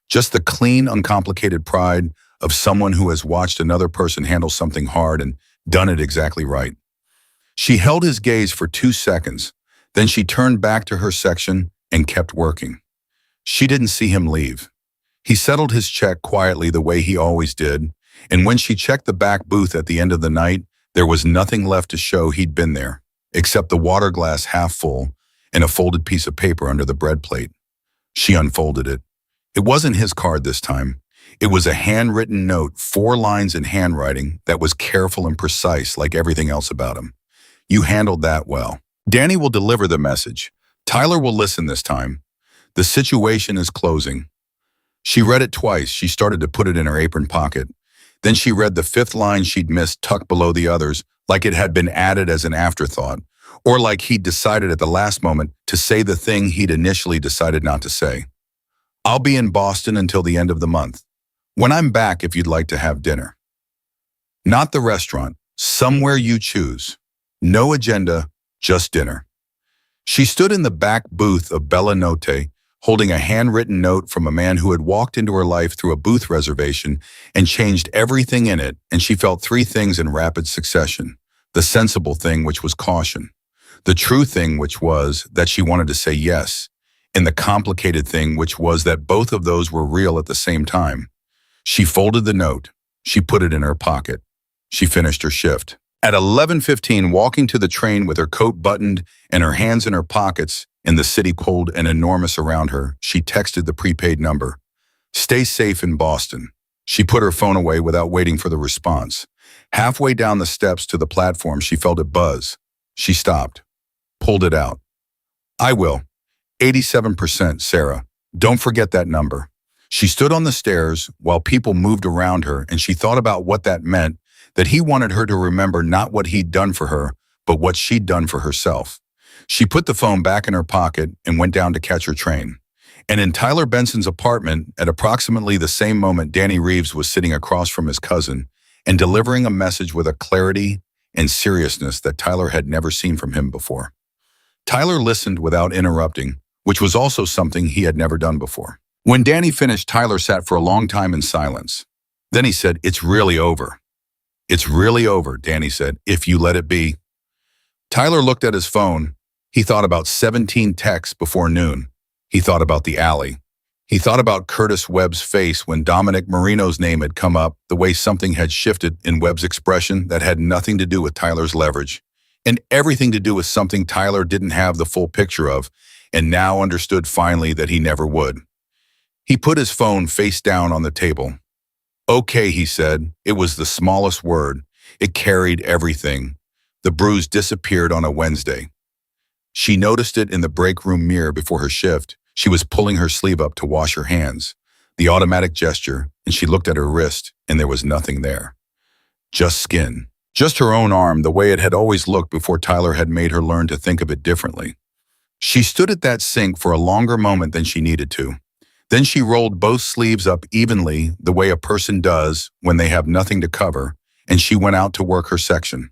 Just the clean, uncomplicated pride of someone who has watched another person handle something hard and done it exactly right. She held his gaze for 2 seconds, then she turned back to her section and kept working. She didn't see him leave. He settled his check quietly the way he always did, and when she checked the back booth at the end of the night, there was nothing left to show he'd been there, except the water glass half full and a folded piece of paper under the bread plate. She unfolded it. It wasn't his card this time. It was a handwritten note, 4 lines in handwriting that was careful and precise like everything else about him. You handled that well. Danny will deliver the message. Tyler will listen this time. The situation is closing. She read it twice. She started to put it in her apron pocket. Then she read the 5th line she'd missed tucked below the others, like it had been added as an afterthought, or like he'd decided at the last moment to say the thing he'd initially decided not to say. I'll be in Boston until the end of the month. When I'm back, if you'd like to have dinner. Not the restaurant, somewhere you choose. No agenda, just dinner. She stood in the back booth of Bella Notte, holding a handwritten note from a man who had walked into her life through a booth reservation and changed everything in it, and she felt 3 things in rapid succession. The sensible thing, which was caution. The true thing, which was that she wanted to say yes. And the complicated thing, which was that both of those were real at the same time. She folded the note. She put it in her pocket. She finished her shift. At 11:15, walking to the train with her coat buttoned and her hands in her pockets, and the city cold and enormous around her, she texted the prepaid number. Stay safe in Boston. She put her phone away without waiting for the response. Halfway down the steps to the platform, she felt it buzz. She stopped, pulled it out. I will. 87%, Sarah. Don't forget that number. She stood on the stairs while people moved around her, and she thought about what that meant, that he wanted her to remember not what he'd done for her, but what she'd done for herself. She put the phone back in her pocket and went down to catch her train. And in Tyler Benson's apartment, at approximately the same moment, Danny Reeves was sitting across from his cousin and delivering a message with a clarity and seriousness that Tyler had never seen from him before. Tyler listened without interrupting, which was also something he had never done before. When Danny finished, Tyler sat for a long time in silence. Then he said, "It's really over." "It's really over," Danny said, "if you let it be." Tyler looked at his phone. He thought about 17 texts before noon. He thought about the alley. He thought about Curtis Webb's face when Dominic Marino's name had come up, the way something had shifted in Webb's expression that had nothing to do with Tyler's leverage, and everything to do with something Tyler didn't have the full picture of, and now understood finally that he never would. He put his phone face down on the table. "Okay," he said. It was the smallest word. It carried everything. The bruise disappeared on a Wednesday. She noticed it in the break room mirror before her shift. She was pulling her sleeve up to wash her hands. The automatic gesture, and she looked at her wrist, and there was nothing there. Just skin. Just her own arm, the way it had always looked before Tyler had made her learn to think of it differently. She stood at that sink for a longer moment than she needed to. Then she rolled both sleeves up evenly, the way a person does when they have nothing to cover, and she went out to work her section.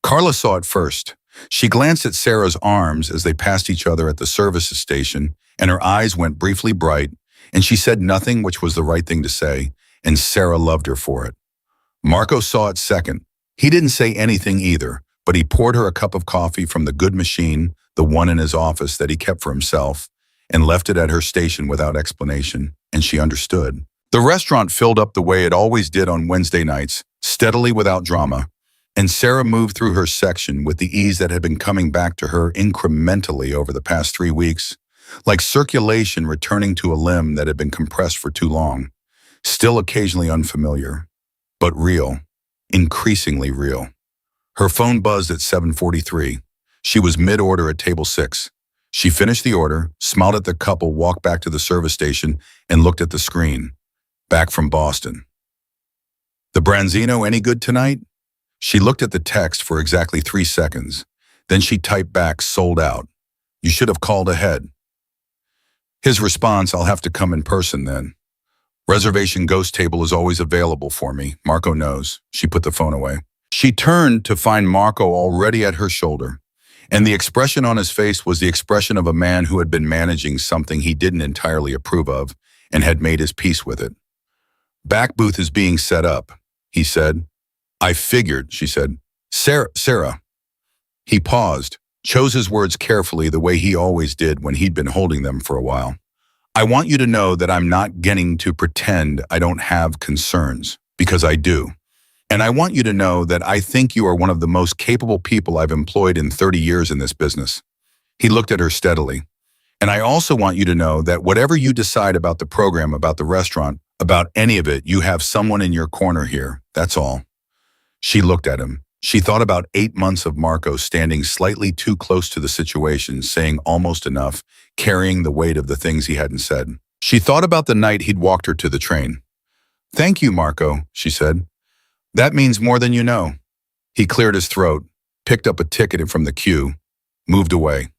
Carla saw it first. She glanced at Sarah's arms as they passed each other at the service station, and her eyes went briefly bright, and she said nothing, which was the right thing to say, and Sarah loved her for it. Marco saw it second. He didn't say anything either, but he poured her a cup of coffee from the good machine, the one in his office that he kept for himself, and left it at her station without explanation, and she understood. The restaurant filled up the way it always did on Wednesday nights, steadily without drama, and Sarah moved through her section with the ease that had been coming back to her incrementally over the past 3 weeks, like circulation returning to a limb that had been compressed for too long, still occasionally unfamiliar, but real, increasingly real. Her phone buzzed at 7:43. She was mid-order at table 6. She finished the order, smiled at the couple, walked back to the service station, and looked at the screen. Back from Boston. "The Branzino any good tonight?" She looked at the text for exactly 3 seconds. Then she typed back, "Sold out. You should have called ahead." His response, "I'll have to come in person then. Reservation ghost table is always available for me. Marco knows." She put the phone away. She turned to find Marco already at her shoulder, and the expression on his face was the expression of a man who had been managing something he didn't entirely approve of and had made his peace with it. "Back booth is being set up," he said. "I figured," she said. Sarah. He paused, chose his words carefully the way he always did when he'd been holding them for a while. "I want you to know that I'm not getting to pretend I don't have concerns, because I do. And I want you to know that I think you are one of the most capable people I've employed in 30 years in this business." He looked at her steadily. "And I also want you to know that whatever you decide about the program, about the restaurant, about any of it, you have someone in your corner here. That's all." She looked at him. She thought about 8 months of Marco standing slightly too close to the situation, saying almost enough, carrying the weight of the things he hadn't said. She thought about the night he'd walked her to the train. "Thank you, Marco," she said. "That means more than you know." He cleared his throat, picked up a ticket from the queue, moved away.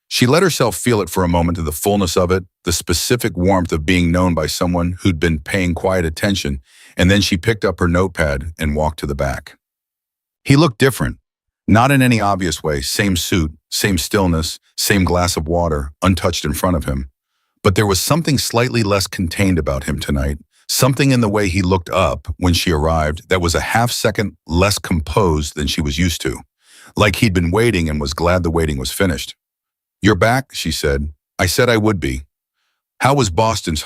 She let herself feel it for a moment, to the fullness of it, the specific warmth of being known by someone who'd been paying quiet attention, and then she picked up her notepad and walked to the back. He looked different, not in any obvious way. Same suit, same stillness, same glass of water, untouched in front of him. But there was something slightly less contained about him tonight, something in the way he looked up when she arrived that was a half-second less composed than she was used to, like he'd been waiting and was glad the waiting was finished. "You're back," she said. "I said I would be." "How was Boston's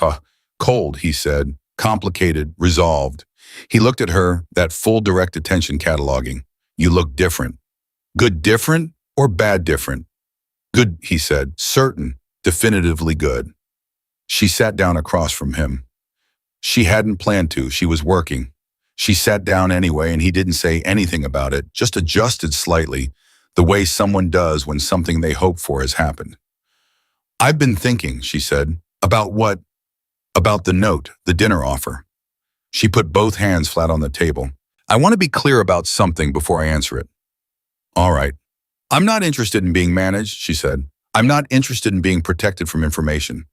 cold," he said, complicated, resolved. He looked at her, that full direct attention cataloging. "You look different." "Good different or bad different?" "Good," he said, certain, definitively good. She sat down across from him. She hadn't planned to, she was working. She sat down anyway, and he didn't say anything about it, just adjusted slightly, the way someone does when something they hope for has happened. "I've been thinking," she said. "About what?" About the note, the dinner offer. She put both hands flat on the table. I want to be clear about something before I answer it. All right. I'm not interested in being managed, she said. I'm not interested in being protected from information.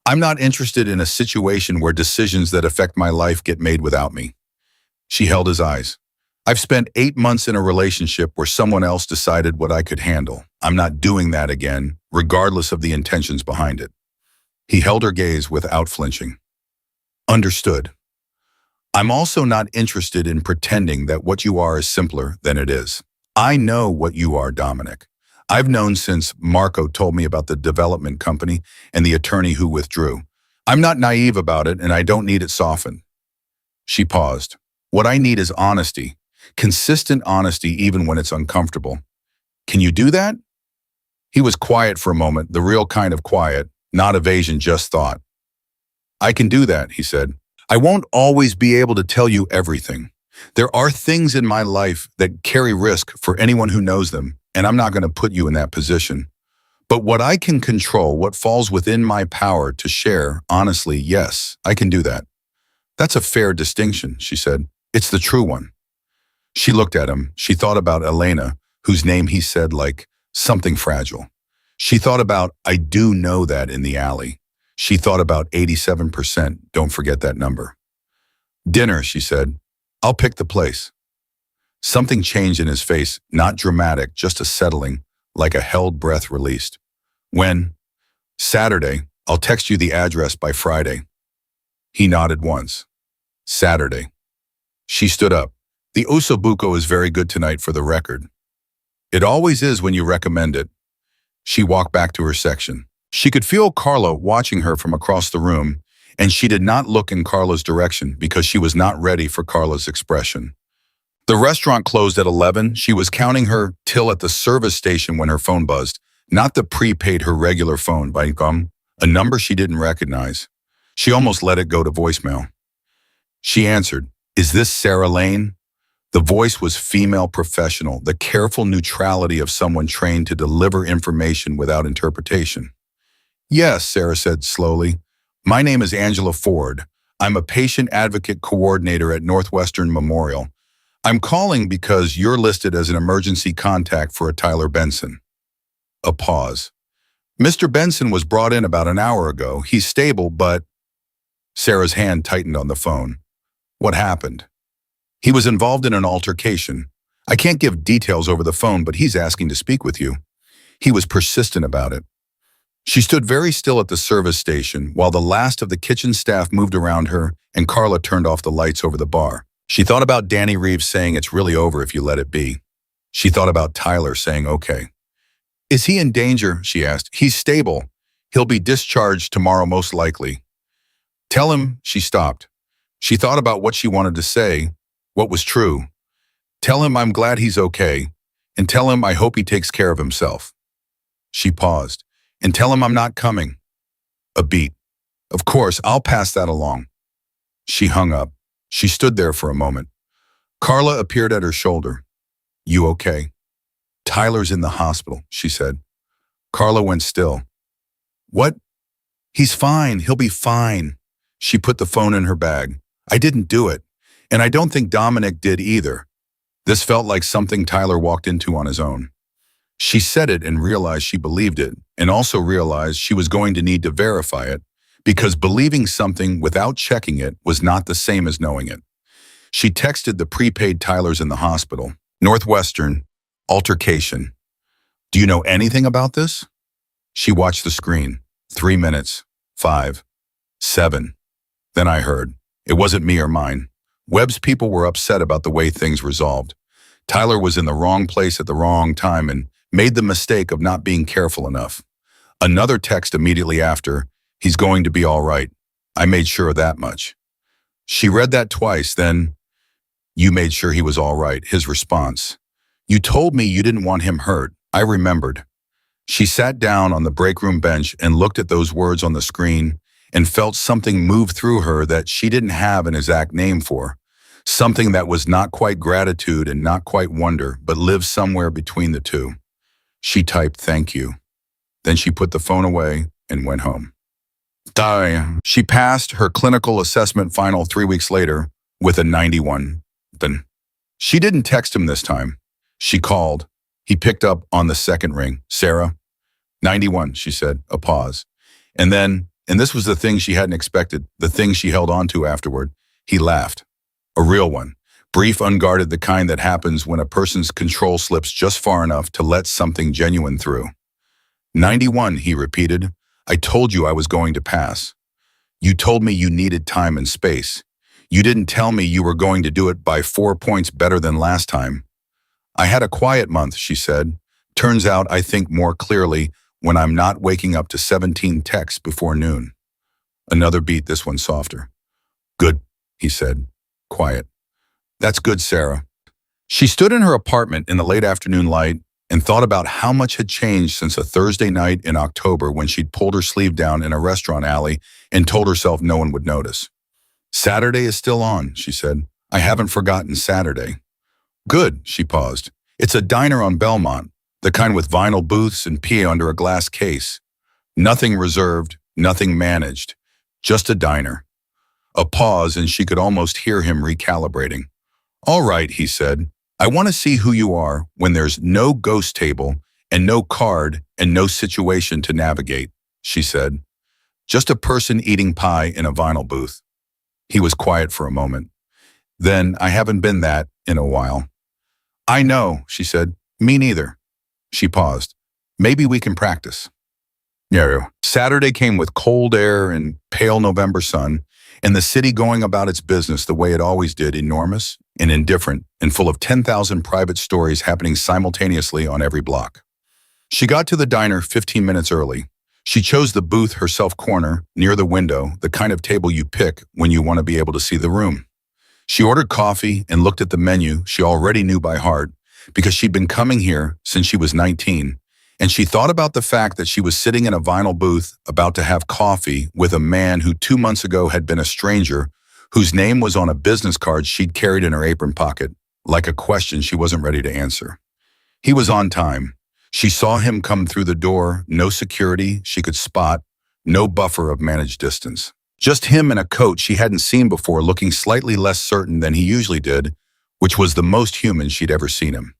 I'm not interested in a situation where decisions that affect my life get made without me. She held his eyes. I've spent 8 months in a relationship where someone else decided what I could handle. I'm not doing that again, regardless of the intentions behind it. He held her gaze without flinching. Understood. I'm also not interested in pretending that what you are is simpler than it is. I know what you are, Dominic. I've known since Marco told me about the development company and the attorney who withdrew. I'm not naive about it, and I don't need it softened. She paused. What I need is honesty. Consistent honesty even when it's uncomfortable. Can you do that? He was quiet for a moment, the real kind of quiet, not evasion, just thought. I can do that, he said. I won't always be able to tell you everything. There are things in my life that carry risk for anyone who knows them, and I'm not going to put you in that position. But what I can control, what falls within my power to share, honestly, yes, I can do that. That's a fair distinction, she said. It's the true one. She looked at him. She thought about Elena, whose name he said like something fragile. She thought about, I do know that in the alley. She thought about 87%, don't forget that number. Dinner, she said. I'll pick the place. Something changed in his face, not dramatic, just a settling, like a held breath released. When? Saturday. I'll text you the address by Friday. He nodded once. Saturday. She stood up. The ossobuco is very good tonight for the record. It always is when you recommend it. She walked back to her section. She could feel Carla watching her from across the room, and she did not look in Carla's direction because she was not ready for Carla's expression. The restaurant closed at 11. She was counting her till at the service station when her phone buzzed, not the prepaid her regular phone by a number she didn't recognize. She almost let it go to voicemail. She answered, "Is this Sarah Lane?" The voice was female professional, the careful neutrality of someone trained to deliver information without interpretation. "Yes," Sarah said slowly. "My name is Angela Ford. I'm a patient advocate coordinator at Northwestern Memorial. I'm calling because you're listed as an emergency contact for a Tyler Benson." A pause. "Mr. Benson was brought in about an hour ago. He's stable, but—" Sarah's hand tightened on the phone. "What happened?" "He was involved in an altercation. I can't give details over the phone, but he's asking to speak with you." He was persistent about it. She stood very still at the service station while the last of the kitchen staff moved around her and Carla turned off the lights over the bar. She thought about Danny Reeves saying it's really over if you let it be. She thought about Tyler saying okay. "Is he in danger?" she asked. "He's stable. He'll be discharged tomorrow most likely." "Tell him," she stopped. She thought about what she wanted to say, what was true. "Tell him I'm glad he's okay, and tell him I hope he takes care of himself." She paused. "And tell him I'm not coming." A beat. "Of course, I'll pass that along." She hung up. She stood there for a moment. Carla appeared at her shoulder. "You okay?" "Tyler's in the hospital," she said. Carla went still. "What?" "He's fine. He'll be fine." She put the phone in her bag. "I didn't do it. And I don't think Dominic did either." This felt like something Tyler walked into on his own. She said it and realized she believed it, and also realized she was going to need to verify it, because believing something without checking it was not the same as knowing it. She texted the prepaid Tyler's in the hospital. Northwestern, altercation. "Do you know anything about this?" She watched the screen. 3 minutes. 5. 7. Then I heard. It wasn't me or mine. Webb's people were upset about the way things resolved. Tyler was in the wrong place at the wrong time and made the mistake of not being careful enough. Another text immediately after, "He's going to be all right. I made sure of that much." She read that twice, then, "You made sure he was all right," his response. "You told me you didn't want him hurt. I remembered." She sat down on the break room bench and looked at those words on the screen and felt something move through her that she didn't have an exact name for. Something that was not quite gratitude and not quite wonder, but lived somewhere between the two. She typed, "Thank you." Then she put the phone away and went home. She passed her clinical assessment final 3 weeks later with a 91. Then she didn't text him this time. She called. He picked up on the second ring. Sarah, 91, she said, a pause. And then, and this was the thing she hadn't expected, the thing she held on to afterward, he laughed. A real one. Brief, unguarded, the kind that happens when a person's control slips just far enough to let something genuine through. 91, he repeated. I told you I was going to pass. You told me you needed time and space. You didn't tell me you were going to do it by 4 points better than last time. I had a quiet month, she said. Turns out I think more clearly when I'm not waking up to 17 texts before noon. Another beat, this one softer. Good, he said. Quiet. That's good, Sarah. She stood in her apartment in the late afternoon light and thought about how much had changed since a Thursday night in October when she'd pulled her sleeve down in a restaurant alley and told herself no one would notice. Saturday is still on, she said. I haven't forgotten Saturday. Good, she paused. It's a diner on Belmont, the kind with vinyl booths and pee under a glass case. Nothing reserved, nothing managed, just a diner. A pause, and she could almost hear him recalibrating. All right, he said. I want to see who you are when there's no ghost table and no card and no situation to navigate, she said. Just a person eating pie in a vinyl booth. He was quiet for a moment. Then, I haven't been that in a while. I know, she said. Me neither. She paused. Maybe we can practice. Yeah. Saturday came with cold air and pale November sun, and the city going about its business the way it always did, enormous and indifferent and full of 10,000 private stories happening simultaneously on every block. She got to the diner 15 minutes early. She chose the booth herself corner, near the window, the kind of table you pick when you want to be able to see the room. She ordered coffee and looked at the menu she already knew by heart because she'd been coming here since she was 19, and she thought about the fact that she was sitting in a vinyl booth about to have coffee with a man who 2 months ago had been a stranger, whose name was on a business card she'd carried in her apron pocket, like a question she wasn't ready to answer. He was on time. She saw him come through the door, no security she could spot, no buffer of managed distance. Just him in a coat she hadn't seen before, looking slightly less certain than he usually did, which was the most human she'd ever seen him.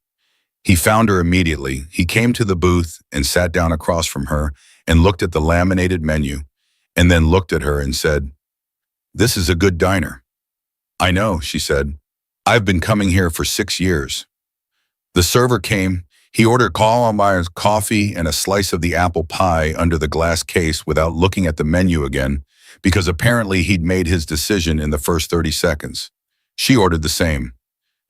He found her immediately. He came to the booth and sat down across from her and looked at the laminated menu, and then looked at her and said, "This is a good diner." "I know," she said. "I've been coming here for 6 years." The server came. He ordered Columbine coffee and a slice of the apple pie under the glass case without looking at the menu again, because apparently he'd made his decision in the first 30 seconds. She ordered the same.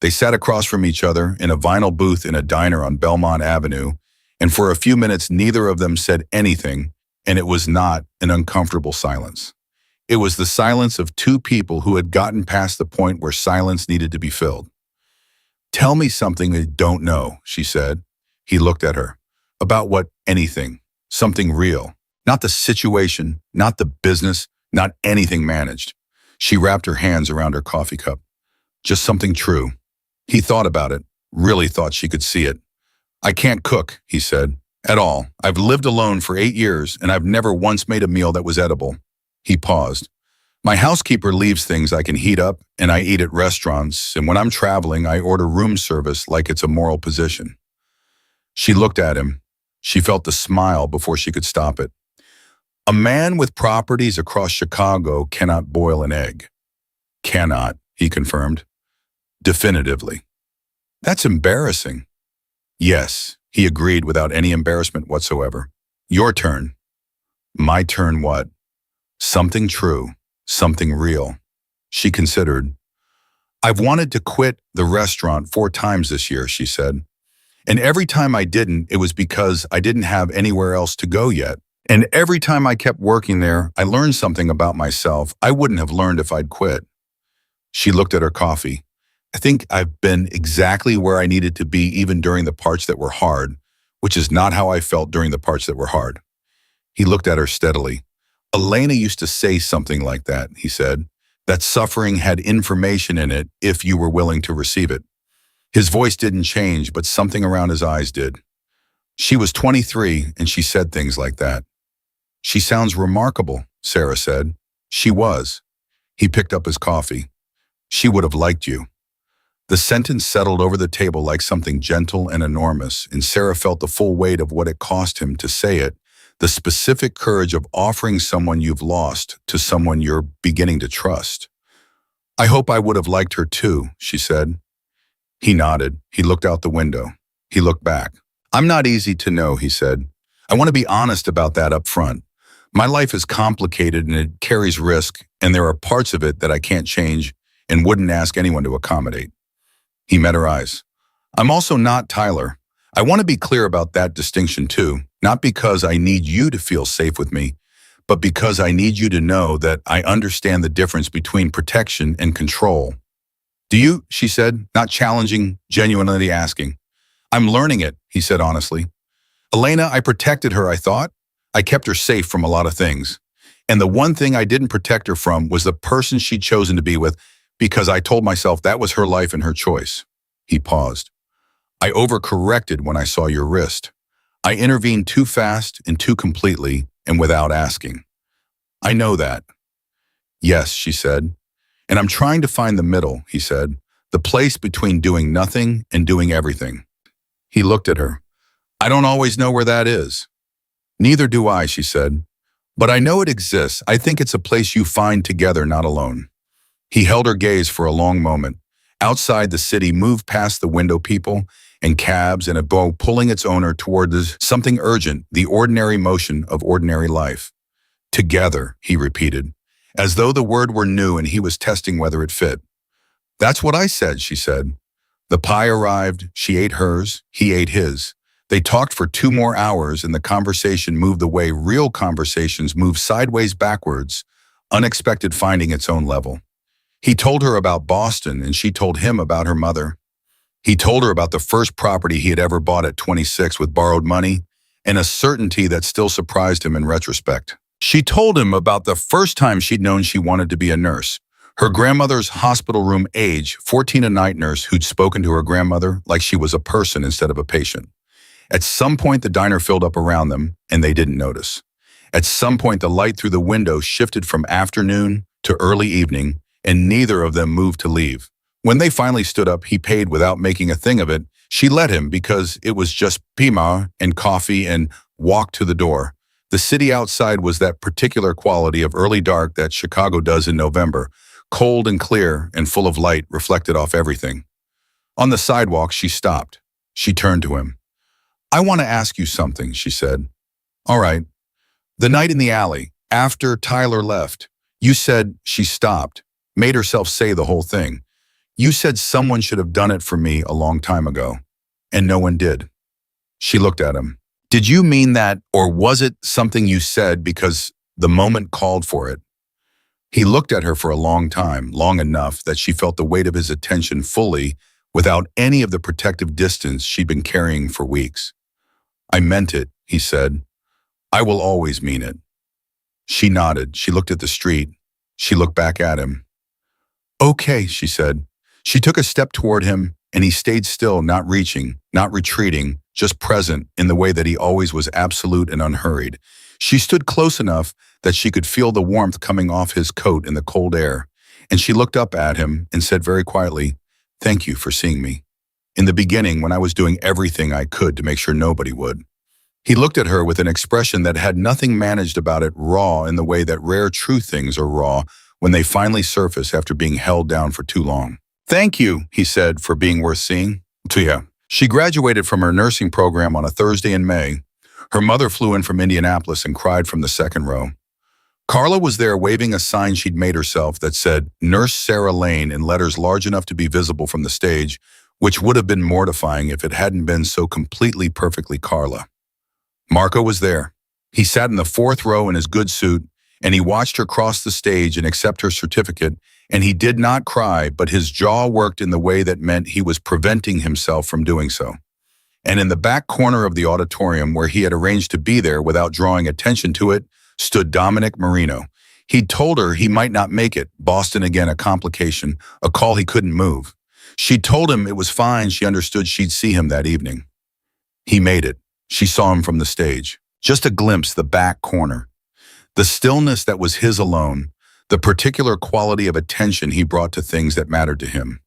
They sat across from each other in a vinyl booth in a diner on Belmont Avenue, and for a few minutes neither of them said anything, and it was not an uncomfortable silence. It was the silence of two people who had gotten past the point where silence needed to be filled. "Tell me something I don't know," she said. He looked at her. "About what? Anything. Something real. Not the situation, not the business, not anything managed." She wrapped her hands around her coffee cup. "Just something true." He thought about it, really thought she could see it. "I can't cook," he said, "at all. I've lived alone for 8 years, and I've never once made a meal that was edible." He paused. "My housekeeper leaves things I can heat up, and I eat at restaurants, and when I'm traveling, I order room service like it's a moral position." She looked at him. She felt the smile before she could stop it. "A man with properties across Chicago cannot boil an egg." "Cannot," he confirmed. "Definitively." "That's embarrassing." "Yes," he agreed without any embarrassment whatsoever. "Your turn." "My turn what?" "Something true, something real." She considered. "I've wanted to quit the restaurant 4 times this year," she said. "And every time I didn't, it was because I didn't have anywhere else to go yet. And every time I kept working there, I learned something about myself I wouldn't have learned if I'd quit." She looked at her coffee. "I think I've been exactly where I needed to be even during the parts that were hard, which is not how I felt during the parts that were hard." He looked at her steadily. "Elena used to say something like that," he said, "that suffering had information in it if you were willing to receive it." His voice didn't change, but something around his eyes did. "She was 23 and she said things like that." "She sounds remarkable," Sarah said. She was. He picked up his coffee. She would have liked you. The sentence settled over the table like something gentle and enormous, and Sarah felt the full weight of what it cost him to say it, the specific courage of offering someone you've lost to someone you're beginning to trust. I hope I would have liked her too, she said. He nodded. He looked out the window. He looked back. I'm not easy to know, he said. I want to be honest about that up front. My life is complicated and it carries risk, and there are parts of it that I can't change and wouldn't ask anyone to accommodate. He met her eyes. I'm also not Tyler. I want to be clear about that distinction too, not because I need you to feel safe with me, but because I need you to know that I understand the difference between protection and control. Do you? She said, not challenging, genuinely asking. I'm learning it, he said honestly. Elena, I protected her, I thought. I kept her safe from a lot of things. And the one thing I didn't protect her from was the person she'd chosen to be with, because I told myself that was her life and her choice. He paused. I overcorrected when I saw your wrist. I intervened too fast and too completely and without asking. I know that. Yes, she said. And I'm trying to find the middle, he said, the place between doing nothing and doing everything. He looked at her. I don't always know where that is. Neither do I, she said. But I know it exists. I think it's a place you find together, not alone. He held her gaze for a long moment. Outside, the city moved past the window people and cabs and a boat pulling its owner toward something urgent, the ordinary motion of ordinary life. Together, he repeated, as though the word were new and he was testing whether it fit. That's what I said, she said. The pie arrived, she ate hers, he ate his. They talked for 2 more hours and the conversation moved the way real conversations move sideways backwards, unexpected finding its own level. He told her about Boston and she told him about her mother. He told her about the first property he had ever bought at 26 with borrowed money and a certainty that still surprised him in retrospect. She told him about the first time she'd known she wanted to be a nurse. Her grandmother's hospital room age, 14 a night nurse who'd spoken to her grandmother like she was a person instead of a patient. At some point, the diner filled up around them, and they didn't notice. At some point, the light through the window shifted from afternoon to early evening, and neither of them moved to leave. When they finally stood up, he paid without making a thing of it. She let him because it was just pima and coffee and walked to the door. The city outside was that particular quality of early dark that Chicago does in November, cold and clear and full of light reflected off everything. On the sidewalk, she stopped. She turned to him. I want to ask you something, she said. All right. The night in the alley, after Tyler left, you said she stopped, made herself say the whole thing. You said someone should have done it for me a long time ago, and no one did. She looked at him. Did you mean that, or was it something you said because the moment called for it? He looked at her for a long time, long enough that she felt the weight of his attention fully without any of the protective distance she'd been carrying for weeks. I meant it, he said. I will always mean it. She nodded. She looked at the street. She looked back at him. Okay, she said. She took a step toward him, and he stayed still, not reaching, not retreating, just present in the way that he always was, absolute and unhurried. She stood close enough that she could feel the warmth coming off his coat in the cold air, and she looked up at him and said very quietly, "Thank you for seeing me. In the beginning, when I was doing everything I could to make sure nobody would." He looked at her with an expression that had nothing managed about it, raw in the way that rare true things are raw when they finally surface after being held down for too long. Thank you, he said, for being worth seeing. Tia. She graduated from her nursing program on a Thursday in May. Her mother flew in from Indianapolis and cried from the second row. Carla was there waving a sign she'd made herself that said, Nurse Sarah Lane, in letters large enough to be visible from the stage, which would have been mortifying if it hadn't been so completely perfectly Carla. Marco was there. He sat in the 4th row in his good suit, and he watched her cross the stage and accept her certificate, and he did not cry, but his jaw worked in the way that meant he was preventing himself from doing so. And in the back corner of the auditorium, where he had arranged to be there without drawing attention to it, stood Dominic Marino. He'd told her he might not make it, Boston again a complication, a call he couldn't move. She'd told him it was fine, she understood she'd see him that evening. He made it. She saw him from the stage. Just a glimpse, the back corner. The stillness that was his alone, the particular quality of attention he brought to things that mattered to him.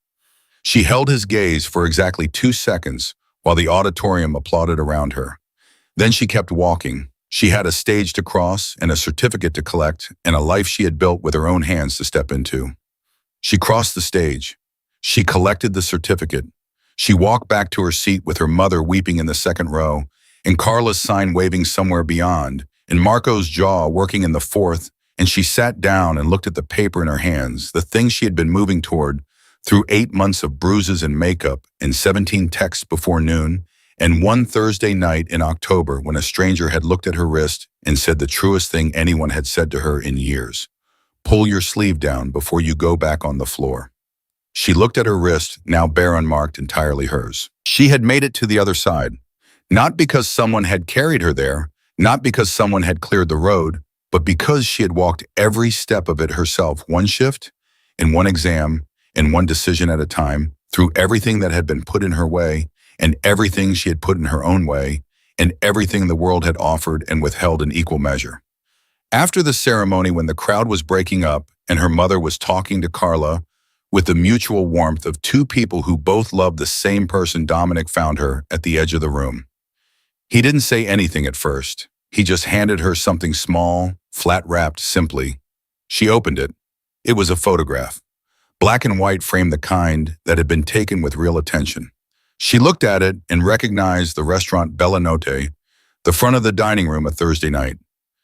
She held his gaze for exactly 2 seconds while the auditorium applauded around her. Then she kept walking. She had a stage to cross and a certificate to collect and a life she had built with her own hands to step into. She crossed the stage. She collected the certificate. She walked back to her seat with her mother weeping in the second row, and Carla's sign waving somewhere beyond, and Marco's jaw working in the fourth, and she sat down and looked at the paper in her hands, the thing she had been moving toward, through 8 months of bruises and makeup and 17 texts before noon, and one Thursday night in October when a stranger had looked at her wrist and said the truest thing anyone had said to her in years. Pull your sleeve down before you go back on the floor. She looked at her wrist, now bare unmarked, entirely hers. She had made it to the other side. Not because someone had carried her there, not because someone had cleared the road, but because she had walked every step of it herself, one shift, and one exam, and one decision at a time, through everything that had been put in her way, and everything she had put in her own way, and everything the world had offered and withheld in equal measure. After the ceremony, when the crowd was breaking up and her mother was talking to Carla, with the mutual warmth of two people who both loved the same person, Dominic found her at the edge of the room. He didn't say anything at first. He just handed her something small, flat-wrapped simply. She opened it. It was a photograph. Black and white, framed, the kind that had been taken with real attention. She looked at it and recognized the restaurant Bella Notte, the front of the dining room a Thursday night.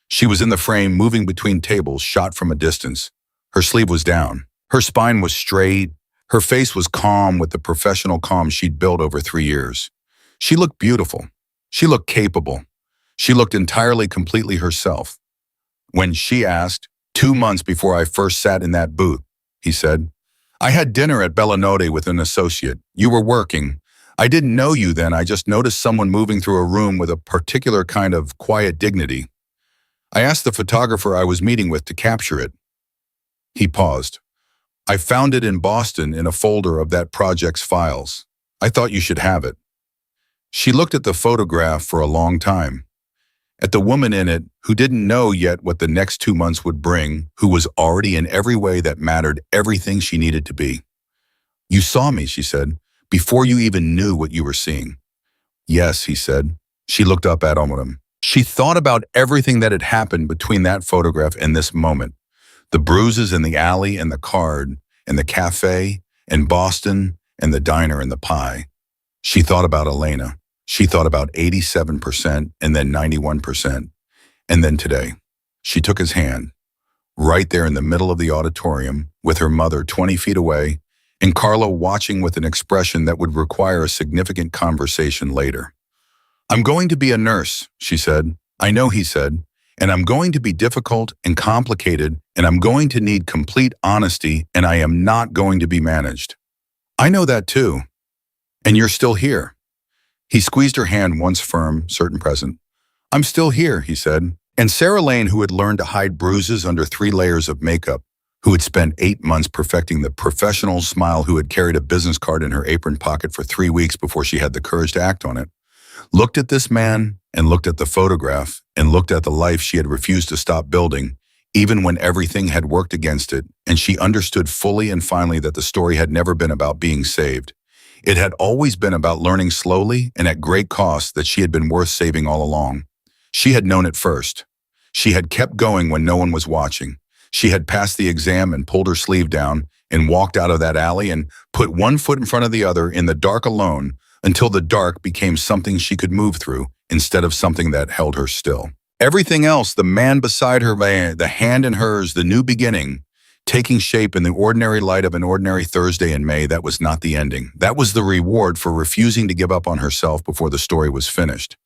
She was in the frame, moving between tables, shot from a distance. Her sleeve was down. Her spine was straight. Her face was calm with the professional calm she'd built over 3 years. She looked beautiful. She looked capable. She looked entirely, completely herself. When she asked, 2 months before I first sat in that booth, he said, I had dinner at Bella Notte with an associate. You were working. I didn't know you then. I just noticed someone moving through a room with a particular kind of quiet dignity. I asked the photographer I was meeting with to capture it. He paused. I found it in Boston in a folder of that project's files. I thought you should have it. She looked at the photograph for a long time. At the woman in it who didn't know yet what the next 2 months would bring, who was already in every way that mattered everything she needed to be. You saw me, she said, before you even knew what you were seeing. Yes, he said. She looked up at him. She thought about everything that had happened between that photograph and this moment. The bruises in the alley and the card and the cafe and Boston and the diner and the pie. She thought about Elena. She thought about 87% and then 91%. And then today, she took his hand, right there in the middle of the auditorium, with her mother 20 feet away, and Carla watching with an expression that would require a significant conversation later. I'm going to be a nurse, she said. I know, he said, and I'm going to be difficult and complicated, and I'm going to need complete honesty, and I am not going to be managed. I know that too. And you're still here. He squeezed her hand, once firm, certain present. I'm still here, he said. And Sarah Lane, who had learned to hide bruises under 3 layers of makeup, who had spent 8 months perfecting the professional smile, who had carried a business card in her apron pocket for 3 weeks before she had the courage to act on it, looked at this man and looked at the photograph and looked at the life she had refused to stop building, even when everything had worked against it, and she understood fully and finally that the story had never been about being saved. It had always been about learning slowly and at great cost that she had been worth saving all along. She had known it first. She had kept going when no one was watching. She had passed the exam and pulled her sleeve down and walked out of that alley and put one foot in front of the other in the dark alone until the dark became something she could move through instead of something that held her still. Everything else, the man beside her, the hand in hers, the new beginning, taking shape in the ordinary light of an ordinary Thursday in May, that was not the ending. That was the reward for refusing to give up on herself before the story was finished.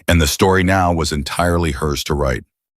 And the story now was entirely hers to write.